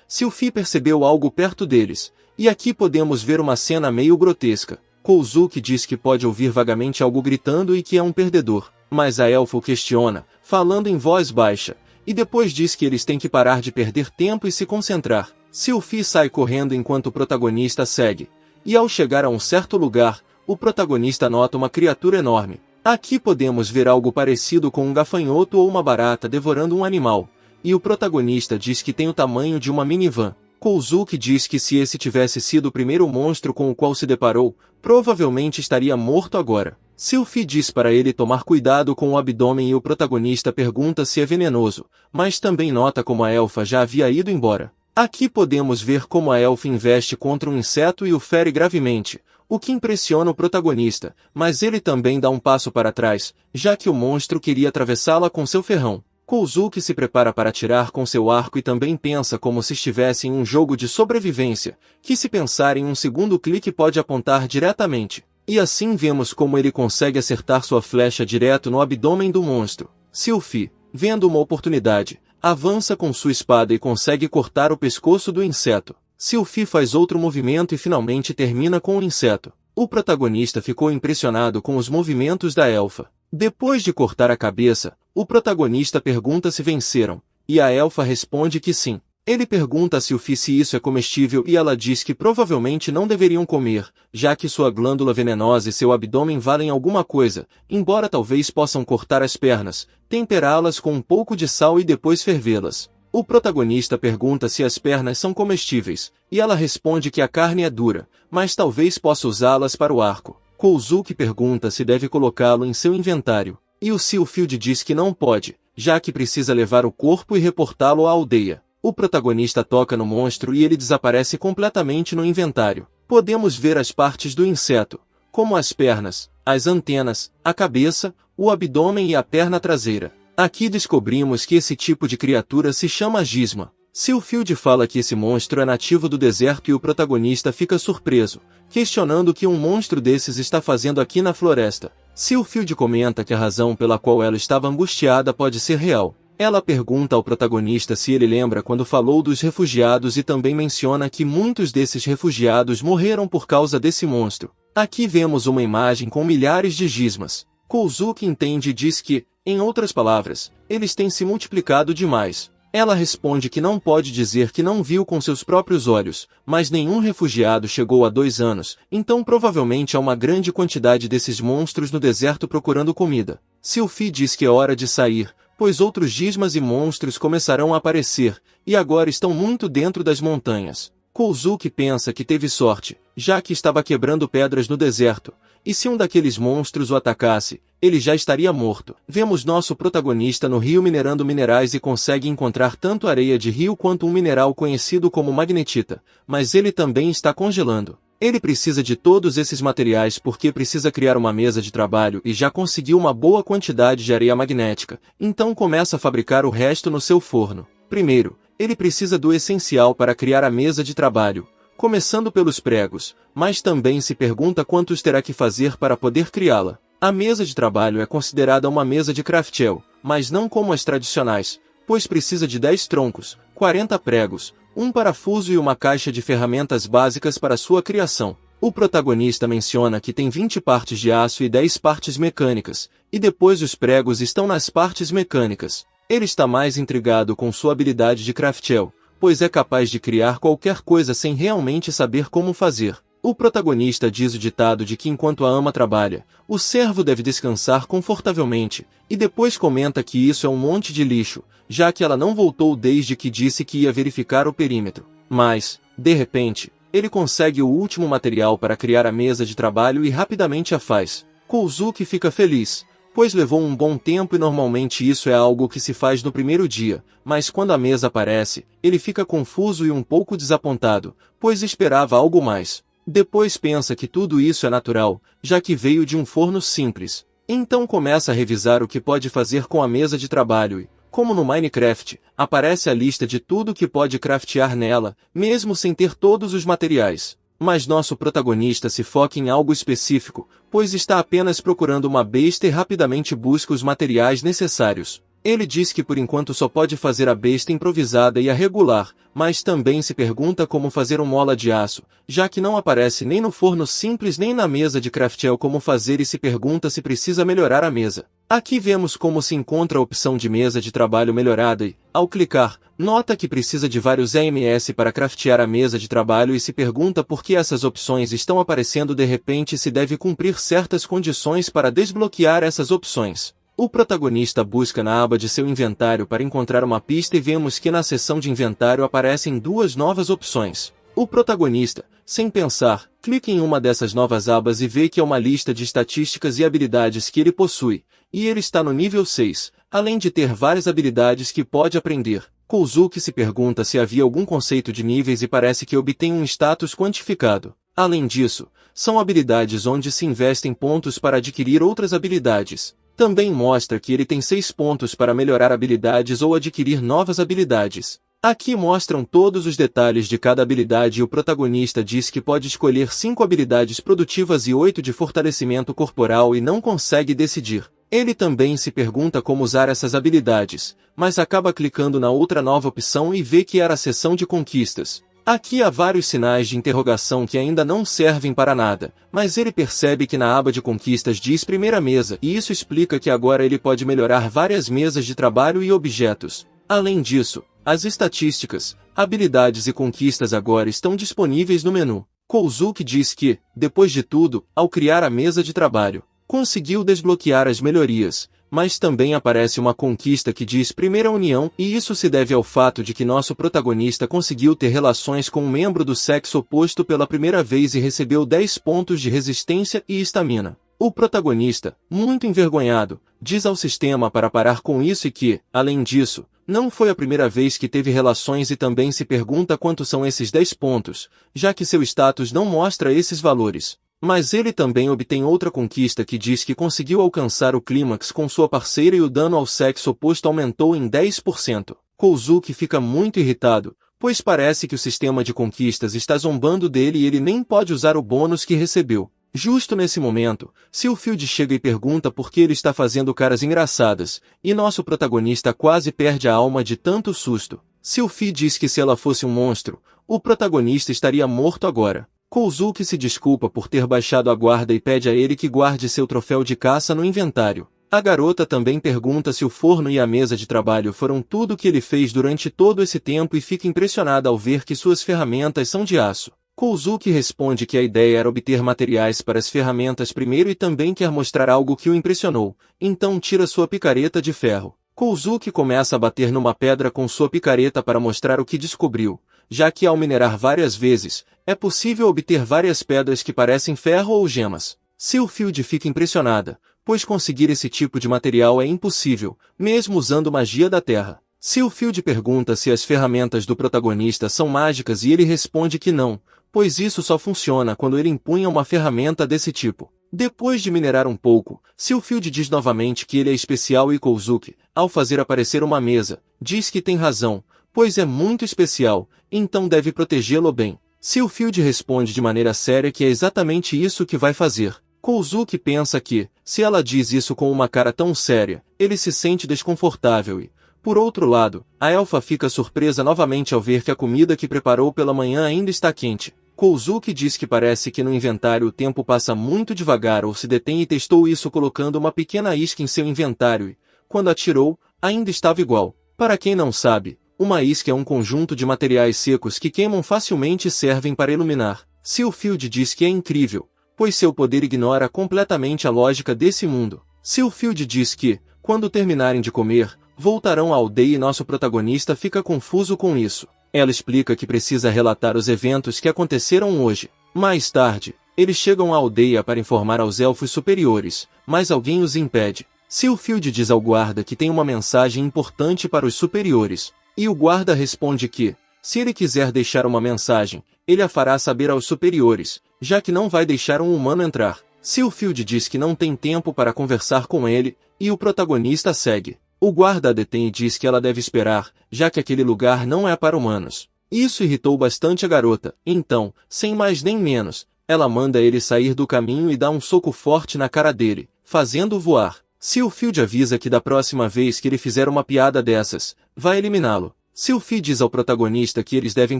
Sylphie percebeu algo perto deles, e aqui podemos ver uma cena meio grotesca. Kozuki diz que pode ouvir vagamente algo gritando e que é um perdedor, mas a elfa o questiona, falando em voz baixa, e depois diz que eles têm que parar de perder tempo e se concentrar. Sylphie sai correndo enquanto o protagonista segue, e ao chegar a um certo lugar, o protagonista nota uma criatura enorme. Aqui podemos ver algo parecido com um gafanhoto ou uma barata devorando um animal, e o protagonista diz que tem o tamanho de uma minivan. Kozuki diz que se esse tivesse sido o primeiro monstro com o qual se deparou, provavelmente estaria morto agora. Sylphie diz para ele tomar cuidado com o abdômen e o protagonista pergunta se é venenoso, mas também nota como a elfa já havia ido embora. Aqui podemos ver como a elfa investe contra um inseto e o fere gravemente, o que impressiona o protagonista, mas ele também dá um passo para trás, já que o monstro queria atravessá-la com seu ferrão. Kozuki se prepara para atirar com seu arco e também pensa como se estivesse em um jogo de sobrevivência, que se pensar em um segundo clique pode apontar diretamente. E assim vemos como ele consegue acertar sua flecha direto no abdômen do monstro. Sylphie, vendo uma oportunidade, avança com sua espada e consegue cortar o pescoço do inseto. Sylphie faz outro movimento e finalmente termina com o inseto. O protagonista ficou impressionado com os movimentos da elfa. Depois de cortar a cabeça, o protagonista pergunta se venceram, e a elfa responde que sim. Ele pergunta a Sylphie se isso é comestível e ela diz que provavelmente não deveriam comer, já que sua glândula venenosa e seu abdômen valem alguma coisa, embora talvez possam cortar as pernas, temperá-las com um pouco de sal e depois fervê-las. O protagonista pergunta se as pernas são comestíveis, e ela responde que a carne é dura, mas talvez possa usá-las para o arco. Kozuki pergunta se deve colocá-lo em seu inventário, e o Sylphie diz que não pode, já que precisa levar o corpo e reportá-lo à aldeia. O protagonista toca no monstro e ele desaparece completamente no inventário. Podemos ver as partes do inseto, como as pernas, as antenas, a cabeça, o abdômen e a perna traseira. Aqui descobrimos que esse tipo de criatura se chama Gizma. Sylphie fala que esse monstro é nativo do deserto e o protagonista fica surpreso, questionando o que um monstro desses está fazendo aqui na floresta. Sylphie comenta que a razão pela qual ela estava angustiada pode ser real. Ela pergunta ao protagonista se ele lembra quando falou dos refugiados e também menciona que muitos desses refugiados morreram por causa desse monstro. Aqui vemos uma imagem com milhares de Gizmas. Kozuki entende e diz que, em outras palavras, eles têm se multiplicado demais. Ela responde que não pode dizer que não viu com seus próprios olhos, mas nenhum refugiado chegou há 2 anos, então provavelmente há uma grande quantidade desses monstros no deserto procurando comida. Sylphie diz que é hora de sair, pois outros Gizmas e monstros começarão a aparecer, e agora estão muito dentro das montanhas. Kozuki pensa que teve sorte, já que estava quebrando pedras no deserto, e se um daqueles monstros o atacasse, ele já estaria morto. Vemos nosso protagonista no rio minerando minerais e consegue encontrar tanto areia de rio quanto um mineral conhecido como magnetita, mas ele também está congelando. Ele precisa de todos esses materiais porque precisa criar uma mesa de trabalho e já conseguiu uma boa quantidade de areia magnética, então começa a fabricar o resto no seu forno. Primeiro, ele precisa do essencial para criar a mesa de trabalho, começando pelos pregos, mas também se pergunta quantos terá que fazer para poder criá-la. A mesa de trabalho é considerada uma mesa de craftel, mas não como as tradicionais, pois precisa de 10 troncos, 40 pregos, um parafuso e uma caixa de ferramentas básicas para sua criação. O protagonista menciona que tem 20 partes de aço e 10 partes mecânicas, e depois os pregos estão nas partes mecânicas. Ele está mais intrigado com sua habilidade de craftel, pois é capaz de criar qualquer coisa sem realmente saber como fazer. O protagonista diz o ditado de que enquanto a ama trabalha, o servo deve descansar confortavelmente, e depois comenta que isso é um monte de lixo, já que ela não voltou desde que disse que ia verificar o perímetro. Mas, de repente, ele consegue o último material para criar a mesa de trabalho e rapidamente a faz. Kozuki fica feliz, pois levou um bom tempo e normalmente isso é algo que se faz no primeiro dia, mas quando a mesa aparece, ele fica confuso e um pouco desapontado, pois esperava algo mais. Depois pensa que tudo isso é natural, já que veio de um forno simples. Então começa a revisar o que pode fazer com a mesa de trabalho e, Como no Minecraft, aparece a lista de tudo que pode craftear nela, mesmo sem ter todos os materiais. Mas nosso protagonista se foca em algo específico, pois está apenas procurando uma besta e rapidamente busca os materiais necessários. Ele diz que por enquanto só pode fazer a besta improvisada e a regular, mas também se pergunta como fazer um mola de aço, já que não aparece nem no forno simples nem na mesa de craftel como fazer e se pergunta se precisa melhorar a mesa. Aqui vemos como se encontra a opção de mesa de trabalho melhorada e, ao clicar, nota que precisa de vários EMS para craftear a mesa de trabalho e se pergunta por que essas opções estão aparecendo de repente e se deve cumprir certas condições para desbloquear essas opções. O protagonista busca na aba de seu inventário para encontrar uma pista e vemos que na seção de inventário aparecem duas novas opções. O protagonista, sem pensar, clica em uma dessas novas abas e vê que é uma lista de estatísticas e habilidades que ele possui, e ele está no nível 6, além de ter várias habilidades que pode aprender. Kozuki se pergunta se havia algum conceito de níveis e parece que obtém um status quantificado. Além disso, são habilidades onde se investem pontos para adquirir outras habilidades. Também mostra que ele tem 6 pontos para melhorar habilidades ou adquirir novas habilidades. Aqui mostram todos os detalhes de cada habilidade e o protagonista diz que pode escolher 5 habilidades produtivas e 8 de fortalecimento corporal e não consegue decidir. Ele também se pergunta como usar essas habilidades, mas acaba clicando na outra nova opção e vê que era a seção de conquistas. Aqui há vários sinais de interrogação que ainda não servem para nada, mas ele percebe que na aba de conquistas diz primeira mesa e isso explica que agora ele pode melhorar várias mesas de trabalho e objetos. Além disso, as estatísticas, habilidades e conquistas agora estão disponíveis no menu. Kozuki diz que, depois de tudo, ao criar a mesa de trabalho, conseguiu desbloquear as melhorias, mas também aparece uma conquista que diz primeira união e isso se deve ao fato de que nosso protagonista conseguiu ter relações com um membro do sexo oposto pela primeira vez e recebeu 10 pontos de resistência e estamina. O protagonista, muito envergonhado, diz ao sistema para parar com isso e que, além disso, não foi a primeira vez que teve relações e também se pergunta quantos são esses 10 pontos, já que seu status não mostra esses valores. Mas ele também obtém outra conquista que diz que conseguiu alcançar o clímax com sua parceira e o dano ao sexo oposto aumentou em 10%. Kozuki fica muito irritado, pois parece que o sistema de conquistas está zombando dele e ele nem pode usar o bônus que recebeu. Justo nesse momento, Silfield chega e pergunta por que ele está fazendo caras engraçadas, e nosso protagonista quase perde a alma de tanto susto. Silfield diz que se ela fosse um monstro, o protagonista estaria morto agora. Kozuki se desculpa por ter baixado a guarda e pede a ele que guarde seu troféu de caça no inventário. A garota também pergunta se o forno e a mesa de trabalho foram tudo o que ele fez durante todo esse tempo e fica impressionada ao ver que suas ferramentas são de aço. Kozuki responde que a ideia era obter materiais para as ferramentas primeiro e também quer mostrar algo que o impressionou, então tira sua picareta de ferro. Kozuki começa a bater numa pedra com sua picareta para mostrar o que descobriu, já que ao minerar várias vezes, é possível obter várias pedras que parecem ferro ou gemas. Silfield fica impressionada, pois conseguir esse tipo de material é impossível, mesmo usando magia da terra. Silfield pergunta se as ferramentas do protagonista são mágicas e ele responde que não, pois isso só funciona quando ele empunha uma ferramenta desse tipo. Depois de minerar um pouco, Silfield diz novamente que ele é especial e Kozuki, ao fazer aparecer uma mesa, diz que tem razão, pois é muito especial, então deve protegê-lo bem. Silfield responde de maneira séria que é exatamente isso que vai fazer. Kozuki pensa que, se ela diz isso com uma cara tão séria, ele se sente desconfortável e, por outro lado, a elfa fica surpresa novamente ao ver que a comida que preparou pela manhã ainda está quente. Kozuki diz que parece que no inventário o tempo passa muito devagar ou se detém e testou isso colocando uma pequena isca em seu inventário e, quando atirou, ainda estava igual. Para quem não sabe, uma isca é um conjunto de materiais secos que queimam facilmente e servem para iluminar. Silfield diz que é incrível, pois seu poder ignora completamente a lógica desse mundo. Silfield diz que, quando terminarem de comer, voltarão à aldeia e nosso protagonista fica confuso com isso. Ela explica que precisa relatar os eventos que aconteceram hoje. Mais tarde, eles chegam à aldeia para informar aos elfos superiores, mas alguém os impede. Silfield diz ao guarda que tem uma mensagem importante para os superiores, e o guarda responde que, se ele quiser deixar uma mensagem, ele a fará saber aos superiores, já que não vai deixar um humano entrar. Silfield diz que não tem tempo para conversar com ele, e o protagonista segue. O guarda a detém e diz que ela deve esperar, já que aquele lugar não é para humanos. Isso irritou bastante a garota, então, sem mais nem menos, ela manda ele sair do caminho e dá um soco forte na cara dele, fazendo-o voar. Sylphild avisa que da próxima vez que ele fizer uma piada dessas, vai eliminá-lo. Sylphie diz ao protagonista que eles devem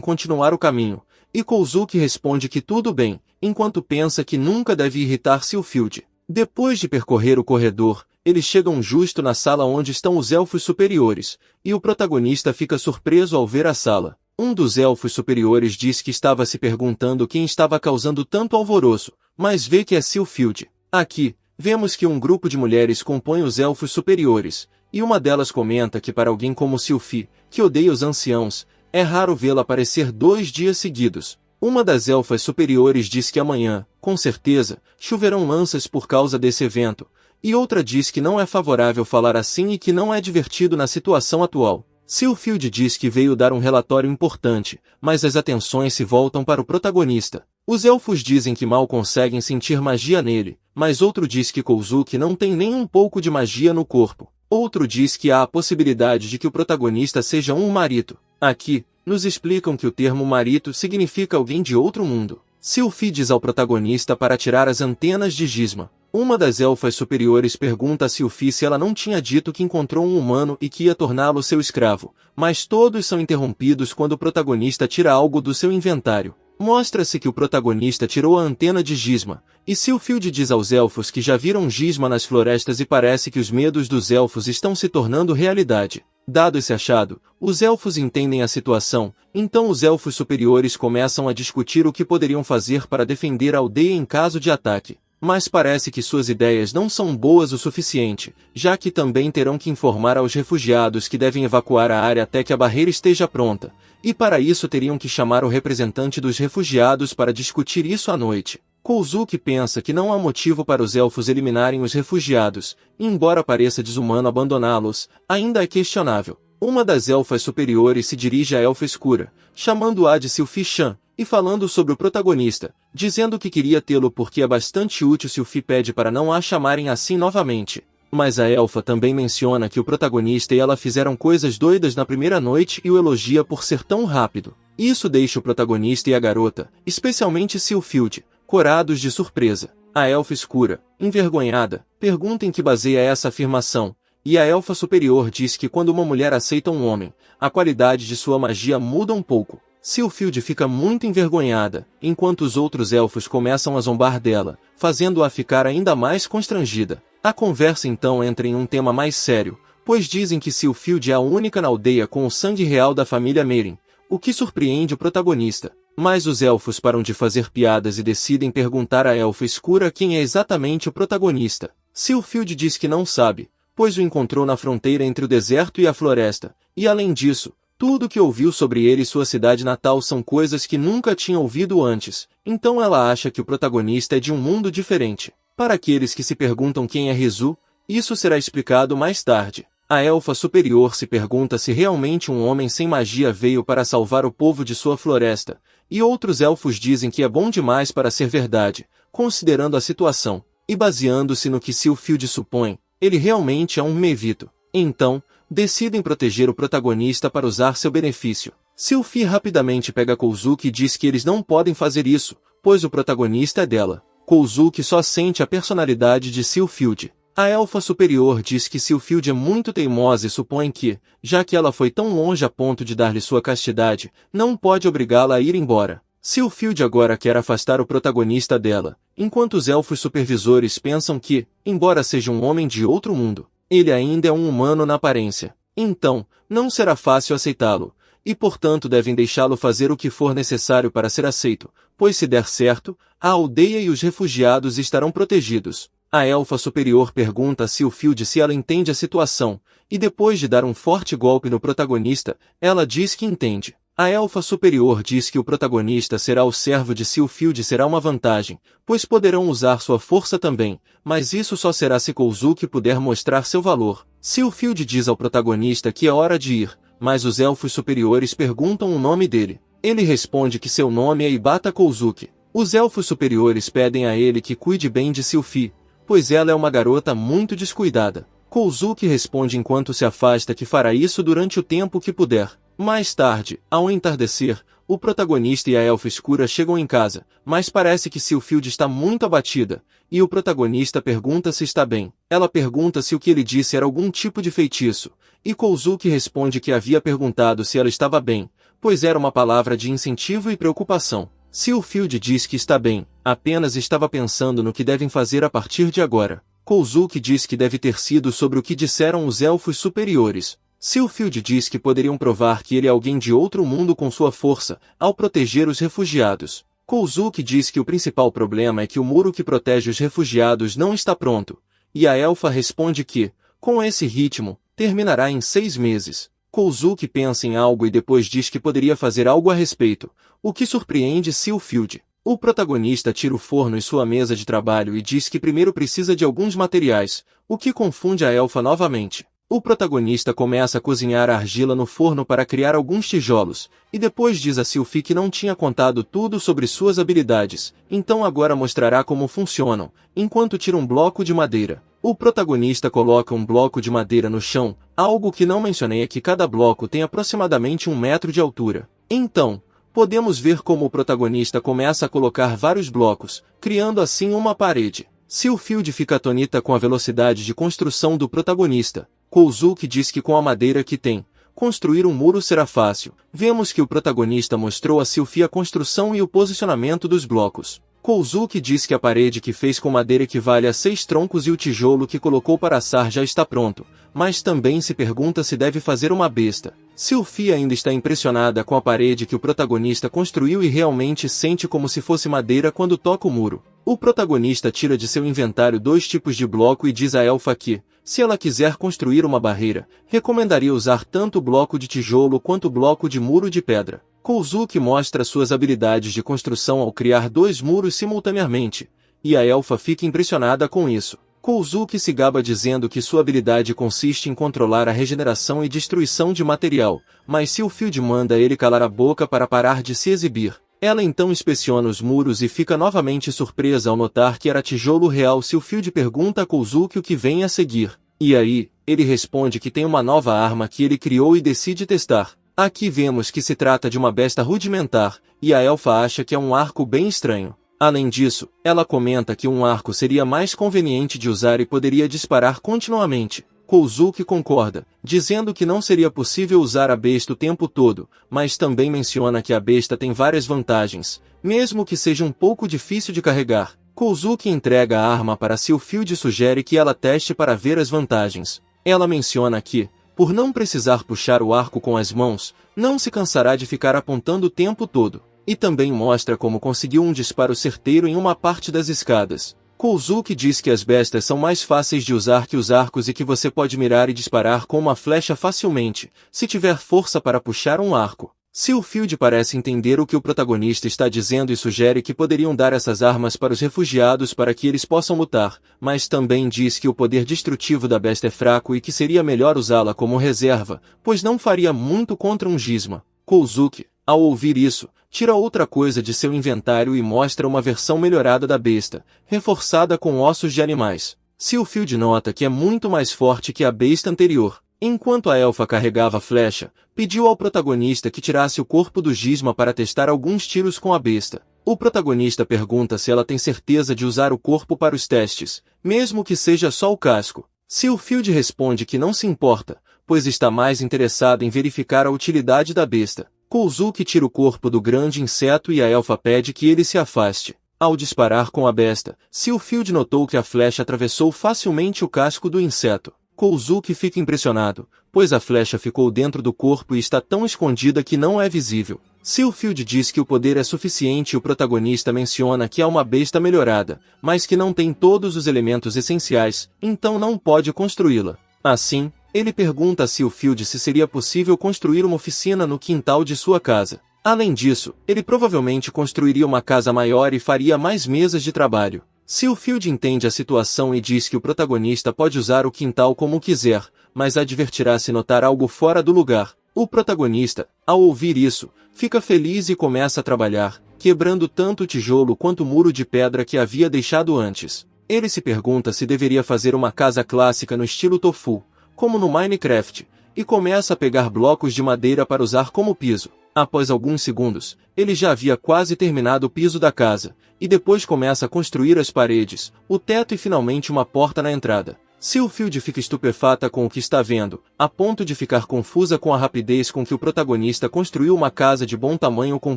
continuar o caminho, e Kozuki responde que tudo bem, enquanto pensa que nunca deve irritar Sylphild. Depois de percorrer o corredor, eles chegam justo na sala onde estão os elfos superiores, e o protagonista fica surpreso ao ver a sala. Um dos elfos superiores diz que estava se perguntando quem estava causando tanto alvoroço, mas vê que é Sylphild. Aqui, vemos que um grupo de mulheres compõe os elfos superiores, e uma delas comenta que para alguém como Sylphie, que odeia os anciãos, é raro vê-la aparecer 2 dias seguidos. Uma das elfas superiores diz que amanhã, com certeza, choverão lanças por causa desse evento, e outra diz que não é favorável falar assim e que não é divertido na situação atual. Sylphild diz que veio dar um relatório importante, mas as atenções se voltam para o protagonista. Os elfos dizem que mal conseguem sentir magia nele, mas outro diz que Kozuki não tem nem um pouco de magia no corpo. Outro diz que há a possibilidade de que o protagonista seja um marito. Aqui, nos explicam que o termo marito significa alguém de outro mundo. Sylphie diz ao protagonista para tirar as antenas de Gisma. Uma das elfas superiores pergunta a Sylphie se ela não tinha dito que encontrou um humano e que ia torná-lo seu escravo, mas todos são interrompidos quando o protagonista tira algo do seu inventário. Mostra-se que o protagonista tirou a antena de Gisma, e Sylphild diz aos elfos que já viram Gisma nas florestas e parece que os medos dos elfos estão se tornando realidade. Dado esse achado, os elfos entendem a situação, então os elfos superiores começam a discutir o que poderiam fazer para defender a aldeia em caso de ataque. Mas parece que suas ideias não são boas o suficiente, já que também terão que informar aos refugiados que devem evacuar a área até que a barreira esteja pronta, e para isso teriam que chamar o representante dos refugiados para discutir isso à noite. Kozuki pensa que não há motivo para os elfos eliminarem os refugiados, e embora pareça desumano abandoná-los, ainda é questionável. Uma das elfas superiores se dirige à elfa escura, chamando-a de Sylphie-chan, e falando sobre o protagonista, dizendo que queria tê-lo porque é bastante útil. Sylphie pede para não a chamarem assim novamente. Mas a elfa também menciona que o protagonista e ela fizeram coisas doidas na primeira noite e o elogia por ser tão rápido. Isso deixa o protagonista e a garota, especialmente Sylphild, corados de surpresa. A elfa escura, envergonhada, pergunta em que baseia essa afirmação, e a elfa superior diz que quando uma mulher aceita um homem, a qualidade de sua magia muda um pouco. Sylphild fica muito envergonhada, enquanto os outros elfos começam a zombar dela, fazendo-a ficar ainda mais constrangida. A conversa então entra em um tema mais sério, pois dizem que Sylphild é a única na aldeia com o sangue real da família Merin, o que surpreende o protagonista. Mas os elfos param de fazer piadas e decidem perguntar à elfa escura quem é exatamente o protagonista. Sylphild diz que não sabe, pois o encontrou na fronteira entre o deserto e a floresta, e além disso, tudo que ouviu sobre ele e sua cidade natal são coisas que nunca tinha ouvido antes, então ela acha que o protagonista é de um mundo diferente. Para aqueles que se perguntam quem é Rizu, isso será explicado mais tarde. A elfa superior se pergunta se realmente um homem sem magia veio para salvar o povo de sua floresta, e outros elfos dizem que é bom demais para ser verdade, considerando a situação, e baseando-se no que Sylphild supõe, ele realmente é um Mevito. Então, decidem proteger o protagonista para usar seu benefício. Sylphie rapidamente pega Kozuki e diz que eles não podem fazer isso, pois o protagonista é dela. Kozuki só sente a personalidade de Sylphild. A elfa superior diz que Sylphild é muito teimosa e supõe que, já que ela foi tão longe a ponto de dar-lhe sua castidade, não pode obrigá-la a ir embora. Sylphild agora quer afastar o protagonista dela, enquanto os elfos supervisores pensam que, embora seja um homem de outro mundo, ele ainda é um humano na aparência. Então, não será fácil aceitá-lo, e portanto devem deixá-lo fazer o que for necessário para ser aceito, pois se der certo, a aldeia e os refugiados estarão protegidos. A elfa superior pergunta a Sylphild se ela entende a situação, e depois de dar um forte golpe no protagonista, ela diz que entende. A elfa superior diz que o protagonista será o servo de Sylphild e será uma vantagem, pois poderão usar sua força também, mas isso só será se Kozuki puder mostrar seu valor. Sylphild diz ao protagonista que é hora de ir, mas os elfos superiores perguntam o nome dele. Ele responde que seu nome é Ibata Kozuki. Os elfos superiores pedem a ele que cuide bem de Sylphie, pois ela é uma garota muito descuidada. Kouzuki responde enquanto se afasta que fará isso durante o tempo que puder. Mais tarde, ao entardecer, o protagonista e a elfa escura chegam em casa, mas parece que Sylphild está muito abatida, e o protagonista pergunta se está bem. Ela pergunta se o que ele disse era algum tipo de feitiço, e Kouzuki responde que havia perguntado se ela estava bem, pois era uma palavra de incentivo e preocupação. Sylphild diz que está bem, apenas estava pensando no que devem fazer a partir de agora. Kouzuki diz que deve ter sido sobre o que disseram os elfos superiores. Sylphild diz que poderiam provar que ele é alguém de outro mundo com sua força, ao proteger os refugiados. Kouzuki diz que o principal problema é que o muro que protege os refugiados não está pronto, e a elfa responde que, com esse ritmo, terminará em 6 meses. Kouzuki pensa em algo e depois diz que poderia fazer algo a respeito, o que surpreende Sylphild. O protagonista tira o forno e sua mesa de trabalho e diz que primeiro precisa de alguns materiais, o que confunde a elfa novamente. O protagonista começa a cozinhar a argila no forno para criar alguns tijolos, e depois diz a Sylphie que não tinha contado tudo sobre suas habilidades, então agora mostrará como funcionam, enquanto tira um bloco de madeira. O protagonista coloca um bloco de madeira no chão, algo que não mencionei é que cada bloco tem aproximadamente 1 metro de altura. Então, podemos ver como o protagonista começa a colocar vários blocos, criando assim uma parede. Sylphild fica atônita com a velocidade de construção do protagonista. Kouzuki diz que com a madeira que tem, construir um muro será fácil. Vemos que o protagonista mostrou a Sylphie a construção e o posicionamento dos blocos. Kouzuki diz que a parede que fez com madeira equivale a 6 troncos e o tijolo que colocou para assar já está pronto, mas também se pergunta se deve fazer uma besta. Sylphie ainda está impressionada com a parede que o protagonista construiu e realmente sente como se fosse madeira quando toca o muro. O protagonista tira de seu inventário 2 tipos de bloco e diz à elfa que, se ela quiser construir uma barreira, recomendaria usar tanto o bloco de tijolo quanto o bloco de muro de pedra. Kouzuki mostra suas habilidades de construção ao criar 2 muros simultaneamente, e a elfa fica impressionada com isso. Kouzuki se gaba dizendo que sua habilidade consiste em controlar a regeneração e destruição de material, mas Sylphild manda ele calar a boca para parar de se exibir. Ela então inspeciona os muros e fica novamente surpresa ao notar que era tijolo real. Sylphild pergunta a Kouzuki o que vem a seguir. E aí, ele responde que tem uma nova arma que ele criou e decide testar. Aqui vemos que se trata de uma besta rudimentar, e a elfa acha que é um arco bem estranho. Além disso, ela comenta que um arco seria mais conveniente de usar e poderia disparar continuamente. Kouzuki concorda, dizendo que não seria possível usar a besta o tempo todo, mas também menciona que a besta tem várias vantagens, mesmo que seja um pouco difícil de carregar. Kouzuki entrega a arma para Sylphild e sugere que ela teste para ver as vantagens. Ela menciona que, por não precisar puxar o arco com as mãos, não se cansará de ficar apontando o tempo todo. E também mostra como conseguiu um disparo certeiro em uma parte das escadas. Kouzuki diz que as bestas são mais fáceis de usar que os arcos e que você pode mirar e disparar com uma flecha facilmente, se tiver força para puxar um arco. Sylphild parece entender o que o protagonista está dizendo e sugere que poderiam dar essas armas para os refugiados para que eles possam lutar, mas também diz que o poder destrutivo da besta é fraco e que seria melhor usá-la como reserva, pois não faria muito contra um Gizma. Kouzuki, ao ouvir isso, tira outra coisa de seu inventário e mostra uma versão melhorada da besta, reforçada com ossos de animais. Sylphild nota que é muito mais forte que a besta anterior. Enquanto a elfa carregava a flecha, pediu ao protagonista que tirasse o corpo do Gizma para testar alguns tiros com a besta. O protagonista pergunta se ela tem certeza de usar o corpo para os testes, mesmo que seja só o casco. Sylphild responde que não se importa, pois está mais interessado em verificar a utilidade da besta. Kouzuki tira o corpo do grande inseto e a elfa pede que ele se afaste. Ao disparar com a besta, Sylphild notou que a flecha atravessou facilmente o casco do inseto. Kouzuki fica impressionado, pois a flecha ficou dentro do corpo e está tão escondida que não é visível. Sylphild diz que o poder é suficiente e o protagonista menciona que é uma besta melhorada, mas que não tem todos os elementos essenciais, então não pode construí-la. Assim, ele pergunta a Sylphild se seria possível construir uma oficina no quintal de sua casa. Além disso, ele provavelmente construiria uma casa maior e faria mais mesas de trabalho. Sylphild entende a situação e diz que o protagonista pode usar o quintal como quiser, mas advertirá se notar algo fora do lugar. O protagonista, ao ouvir isso, fica feliz e começa a trabalhar, quebrando tanto o tijolo quanto o muro de pedra que havia deixado antes. Ele se pergunta se deveria fazer uma casa clássica no estilo tofu, como no Minecraft, e começa a pegar blocos de madeira para usar como piso. Após alguns segundos, ele já havia quase terminado o piso da casa, e depois começa a construir as paredes, o teto e finalmente uma porta na entrada. Sylphild fica estupefata com o que está vendo, a ponto de ficar confusa com a rapidez com que o protagonista construiu uma casa de bom tamanho com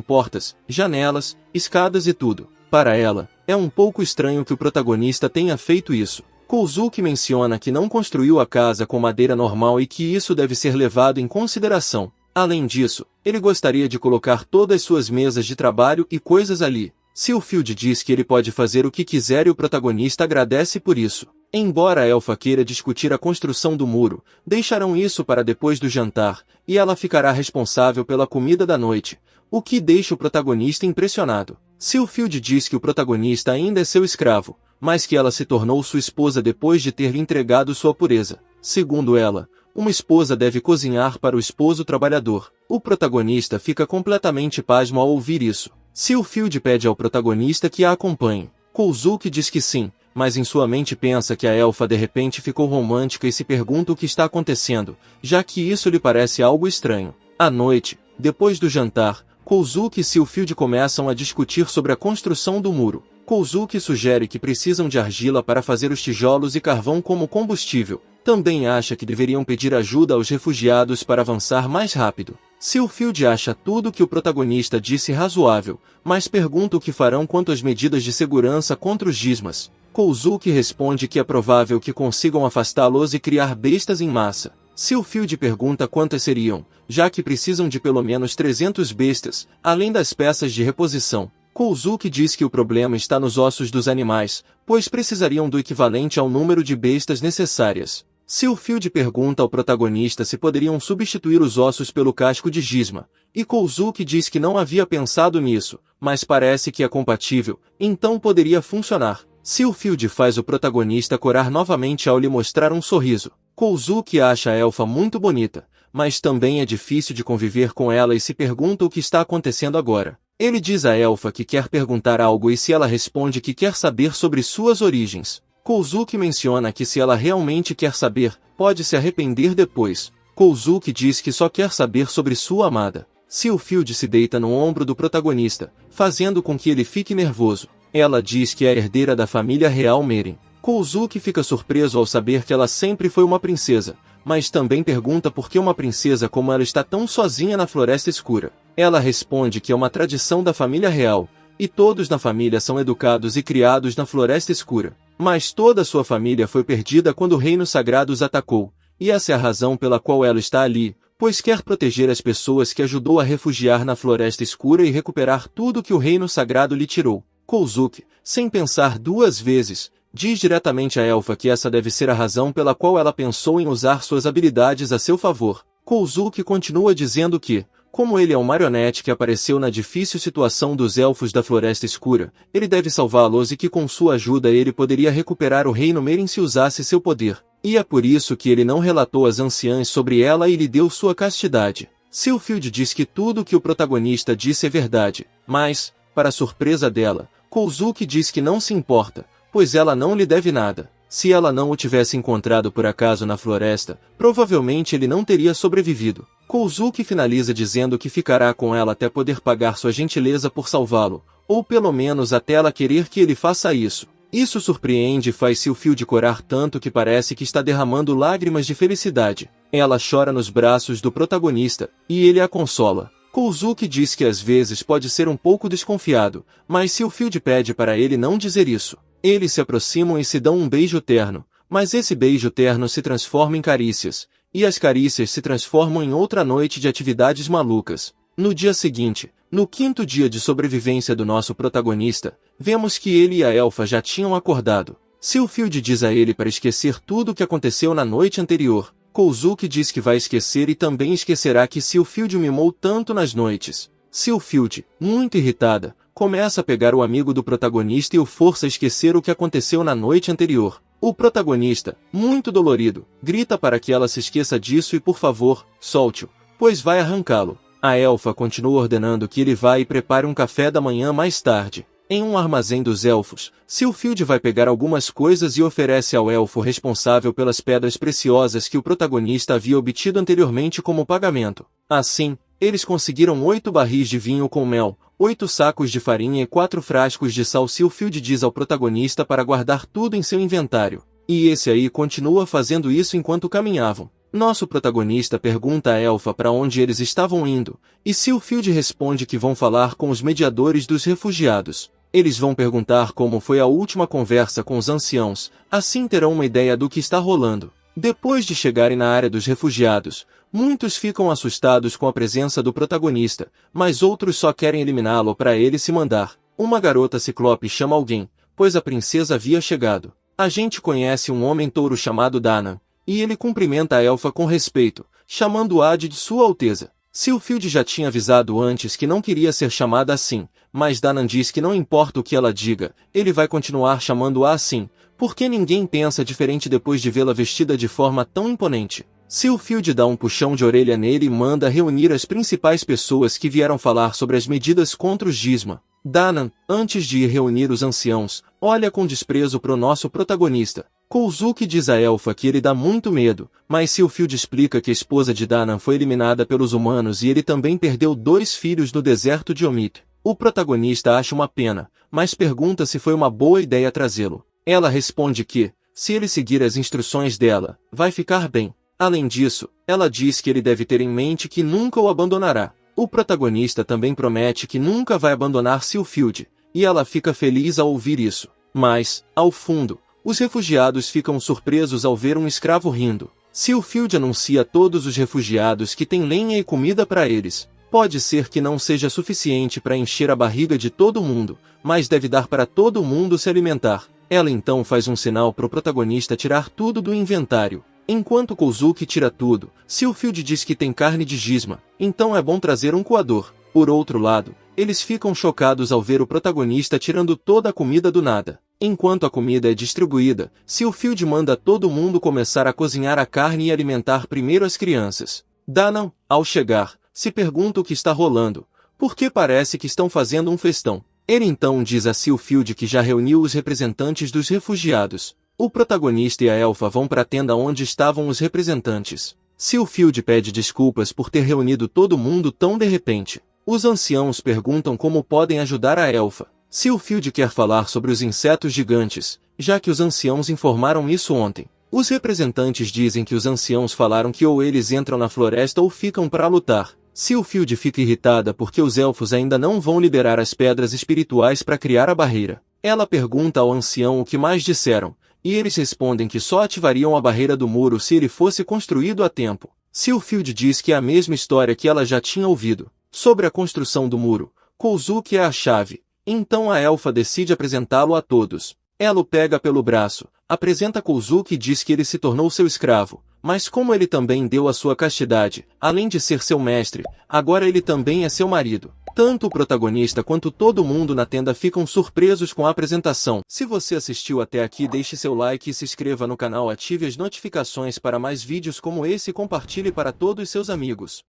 portas, janelas, escadas e tudo. Para ela, é um pouco estranho que o protagonista tenha feito isso. Kozuki menciona que não construiu a casa com madeira normal e que isso deve ser levado em consideração. Além disso, ele gostaria de colocar todas suas mesas de trabalho e coisas ali. Sylphild diz que ele pode fazer o que quiser e o protagonista agradece por isso. Embora a elfa queira discutir a construção do muro, deixarão isso para depois do jantar, e ela ficará responsável pela comida da noite, o que deixa o protagonista impressionado. Sylphild diz que o protagonista ainda é seu escravo, mas que ela se tornou sua esposa depois de ter lhe entregado sua pureza. Segundo ela, uma esposa deve cozinhar para o esposo trabalhador. O protagonista fica completamente pasmo ao ouvir isso. Sylphild pede ao protagonista que a acompanhe. Kozuki diz que sim, mas em sua mente pensa que a elfa de repente ficou romântica e se pergunta o que está acontecendo, já que isso lhe parece algo estranho. À noite, depois do jantar, Kozuki e Sylphild começam a discutir sobre a construção do muro. Kozuki sugere que precisam de argila para fazer os tijolos e carvão como combustível. Também acha que deveriam pedir ajuda aos refugiados para avançar mais rápido. Sylphild acha tudo que o protagonista disse razoável, mas pergunta o que farão quanto às medidas de segurança contra os gismas. Kozuki responde que é provável que consigam afastá-los e criar bestas em massa. Sylphild pergunta quantas seriam, já que precisam de pelo menos 300 bestas, além das peças de reposição. Kozuki diz que o problema está nos ossos dos animais, pois precisariam do equivalente ao número de bestas necessárias. Sylphild pergunta ao protagonista se poderiam substituir os ossos pelo casco de gisma, e Kozuki diz que não havia pensado nisso, mas parece que é compatível, então poderia funcionar. Sylphild faz o protagonista corar novamente ao lhe mostrar um sorriso. Kozuki acha a elfa muito bonita, mas também é difícil de conviver com ela e se pergunta o que está acontecendo agora. Ele diz à elfa que quer perguntar algo e se ela responde que quer saber sobre suas origens. Kozuki menciona que se ela realmente quer saber, pode se arrepender depois. Kozuki diz que só quer saber sobre sua amada. Sylphild se deita no ombro do protagonista, fazendo com que ele fique nervoso. Ela diz que é a herdeira da família real Merin. Kozuki fica surpreso ao saber que ela sempre foi uma princesa, mas também pergunta por que uma princesa como ela está tão sozinha na Floresta Escura. Ela responde que é uma tradição da família real, e todos na família são educados e criados na Floresta Escura. Mas toda a sua família foi perdida quando o Reino Sagrado os atacou, e essa é a razão pela qual ela está ali, pois quer proteger as pessoas que ajudou a refugiar na Floresta Escura e recuperar tudo que o Reino Sagrado lhe tirou. Kozuki, sem pensar duas vezes, diz diretamente à elfa que essa deve ser a razão pela qual ela pensou em usar suas habilidades a seu favor. Kozuki continua dizendo que, como ele é um marionete que apareceu na difícil situação dos elfos da Floresta Escura, ele deve salvá-los e que com sua ajuda ele poderia recuperar o reino Merin se usasse seu poder. E é por isso que ele não relatou às anciãs sobre ela e lhe deu sua castidade. Sylphild diz que tudo o que o protagonista disse é verdade, mas, para surpresa dela, Kozuki diz que não se importa, pois ela não lhe deve nada. Se ela não o tivesse encontrado por acaso na floresta, provavelmente ele não teria sobrevivido. Kozuki finaliza dizendo que ficará com ela até poder pagar sua gentileza por salvá-lo, ou pelo menos até ela querer que ele faça isso. Isso surpreende e faz Sylphild corar tanto que parece que está derramando lágrimas de felicidade. Ela chora nos braços do protagonista, e ele a consola. Kozuki diz que às vezes pode ser um pouco desconfiado, mas Sylphild pede para ele não dizer isso. Eles se aproximam e se dão um beijo terno, mas esse beijo terno se transforma em carícias, e as carícias se transformam em outra noite de atividades malucas. No dia seguinte, no quinto dia de sobrevivência do nosso protagonista, vemos que ele e a elfa já tinham acordado. Sylphild diz a ele para esquecer tudo o que aconteceu na noite anterior. Kozuki diz que vai esquecer e também esquecerá que Sylphild o mimou tanto nas noites. Sylphild, muito irritada, começa a pegar o amigo do protagonista e o força a esquecer o que aconteceu na noite anterior. O protagonista, muito dolorido, grita para que ela se esqueça disso e por favor, solte-o, pois vai arrancá-lo. A elfa continua ordenando que ele vá e prepare um café da manhã mais tarde. Em um armazém dos elfos, Sylphild vai pegar algumas coisas e oferece ao elfo responsável pelas pedras preciosas que o protagonista havia obtido anteriormente como pagamento. Assim, eles conseguiram 8 barris de vinho com mel, 8 sacos de farinha e 4 frascos de sal. Sylphild diz ao protagonista para guardar tudo em seu inventário. E esse aí continua fazendo isso enquanto caminhavam. Nosso protagonista pergunta à elfa para onde eles estavam indo, e Sylphild responde que vão falar com os mediadores dos refugiados. Eles vão perguntar como foi a última conversa com os anciãos, assim terão uma ideia do que está rolando. Depois de chegarem na área dos refugiados, muitos ficam assustados com a presença do protagonista, mas outros só querem eliminá-lo para ele se mandar. Uma garota ciclope chama alguém, pois a princesa havia chegado. A gente conhece um homem touro chamado Danan, e ele cumprimenta a elfa com respeito, chamando-a de Sua Alteza. Sylphild já tinha avisado antes que não queria ser chamada assim, mas Danan diz que não importa o que ela diga, ele vai continuar chamando-a assim, porque ninguém pensa diferente depois de vê-la vestida de forma tão imponente. Sylphild dá um puxão de orelha nele e manda reunir as principais pessoas que vieram falar sobre as medidas contra os Gisma. Danan, antes de ir reunir os anciãos, olha com desprezo pro nosso protagonista. Kouzuki diz à elfa que ele dá muito medo, mas Sylphild explica que a esposa de Danan foi eliminada pelos humanos e ele também perdeu 2 filhos no deserto de Omid. O protagonista acha uma pena, mas pergunta se foi uma boa ideia trazê-lo. Ela responde que, se ele seguir as instruções dela, vai ficar bem. Além disso, ela diz que ele deve ter em mente que nunca o abandonará. O protagonista também promete que nunca vai abandonar Sylphild, e ela fica feliz ao ouvir isso. Mas, ao fundo, os refugiados ficam surpresos ao ver um escravo rindo. Sylphild anuncia a todos os refugiados que tem lenha e comida para eles. Pode ser que não seja suficiente para encher a barriga de todo mundo, mas deve dar para todo mundo se alimentar. Ela então faz um sinal para o protagonista tirar tudo do inventário. Enquanto Kouzuki tira tudo, Sylphild diz que tem carne de Gisma, então é bom trazer um coador. Por outro lado, eles ficam chocados ao ver o protagonista tirando toda a comida do nada. Enquanto a comida é distribuída, Sylphild manda todo mundo começar a cozinhar a carne e alimentar primeiro as crianças. Danan, ao chegar, se pergunta o que está rolando, porque parece que estão fazendo um festão. Ele então diz a Sylphild que já reuniu os representantes dos refugiados. O protagonista e a elfa vão para a tenda onde estavam os representantes. Sylphild pede desculpas por ter reunido todo mundo tão de repente. Os anciãos perguntam como podem ajudar a elfa. Sylphild quer falar sobre os insetos gigantes, já que os anciãos informaram isso ontem. Os representantes dizem que os anciãos falaram que ou eles entram na floresta ou ficam para lutar. Sylphild fica irritada porque os elfos ainda não vão liberar as pedras espirituais para criar a barreira. Ela pergunta ao ancião o que mais disseram, e eles respondem que só ativariam a barreira do muro se ele fosse construído a tempo. Sylphild diz que é a mesma história que ela já tinha ouvido. Sobre a construção do muro, Kouzuki é a chave, então a elfa decide apresentá-lo a todos. Ela o pega pelo braço, apresenta Kouzuki e diz que ele se tornou seu escravo, mas como ele também deu a sua castidade, além de ser seu mestre, agora ele também é seu marido. Tanto o protagonista quanto todo mundo na tenda ficam surpresos com a apresentação. Se você assistiu até aqui, deixe seu like e se inscreva no canal, ative as notificações para mais vídeos como esse e compartilhe para todos seus amigos.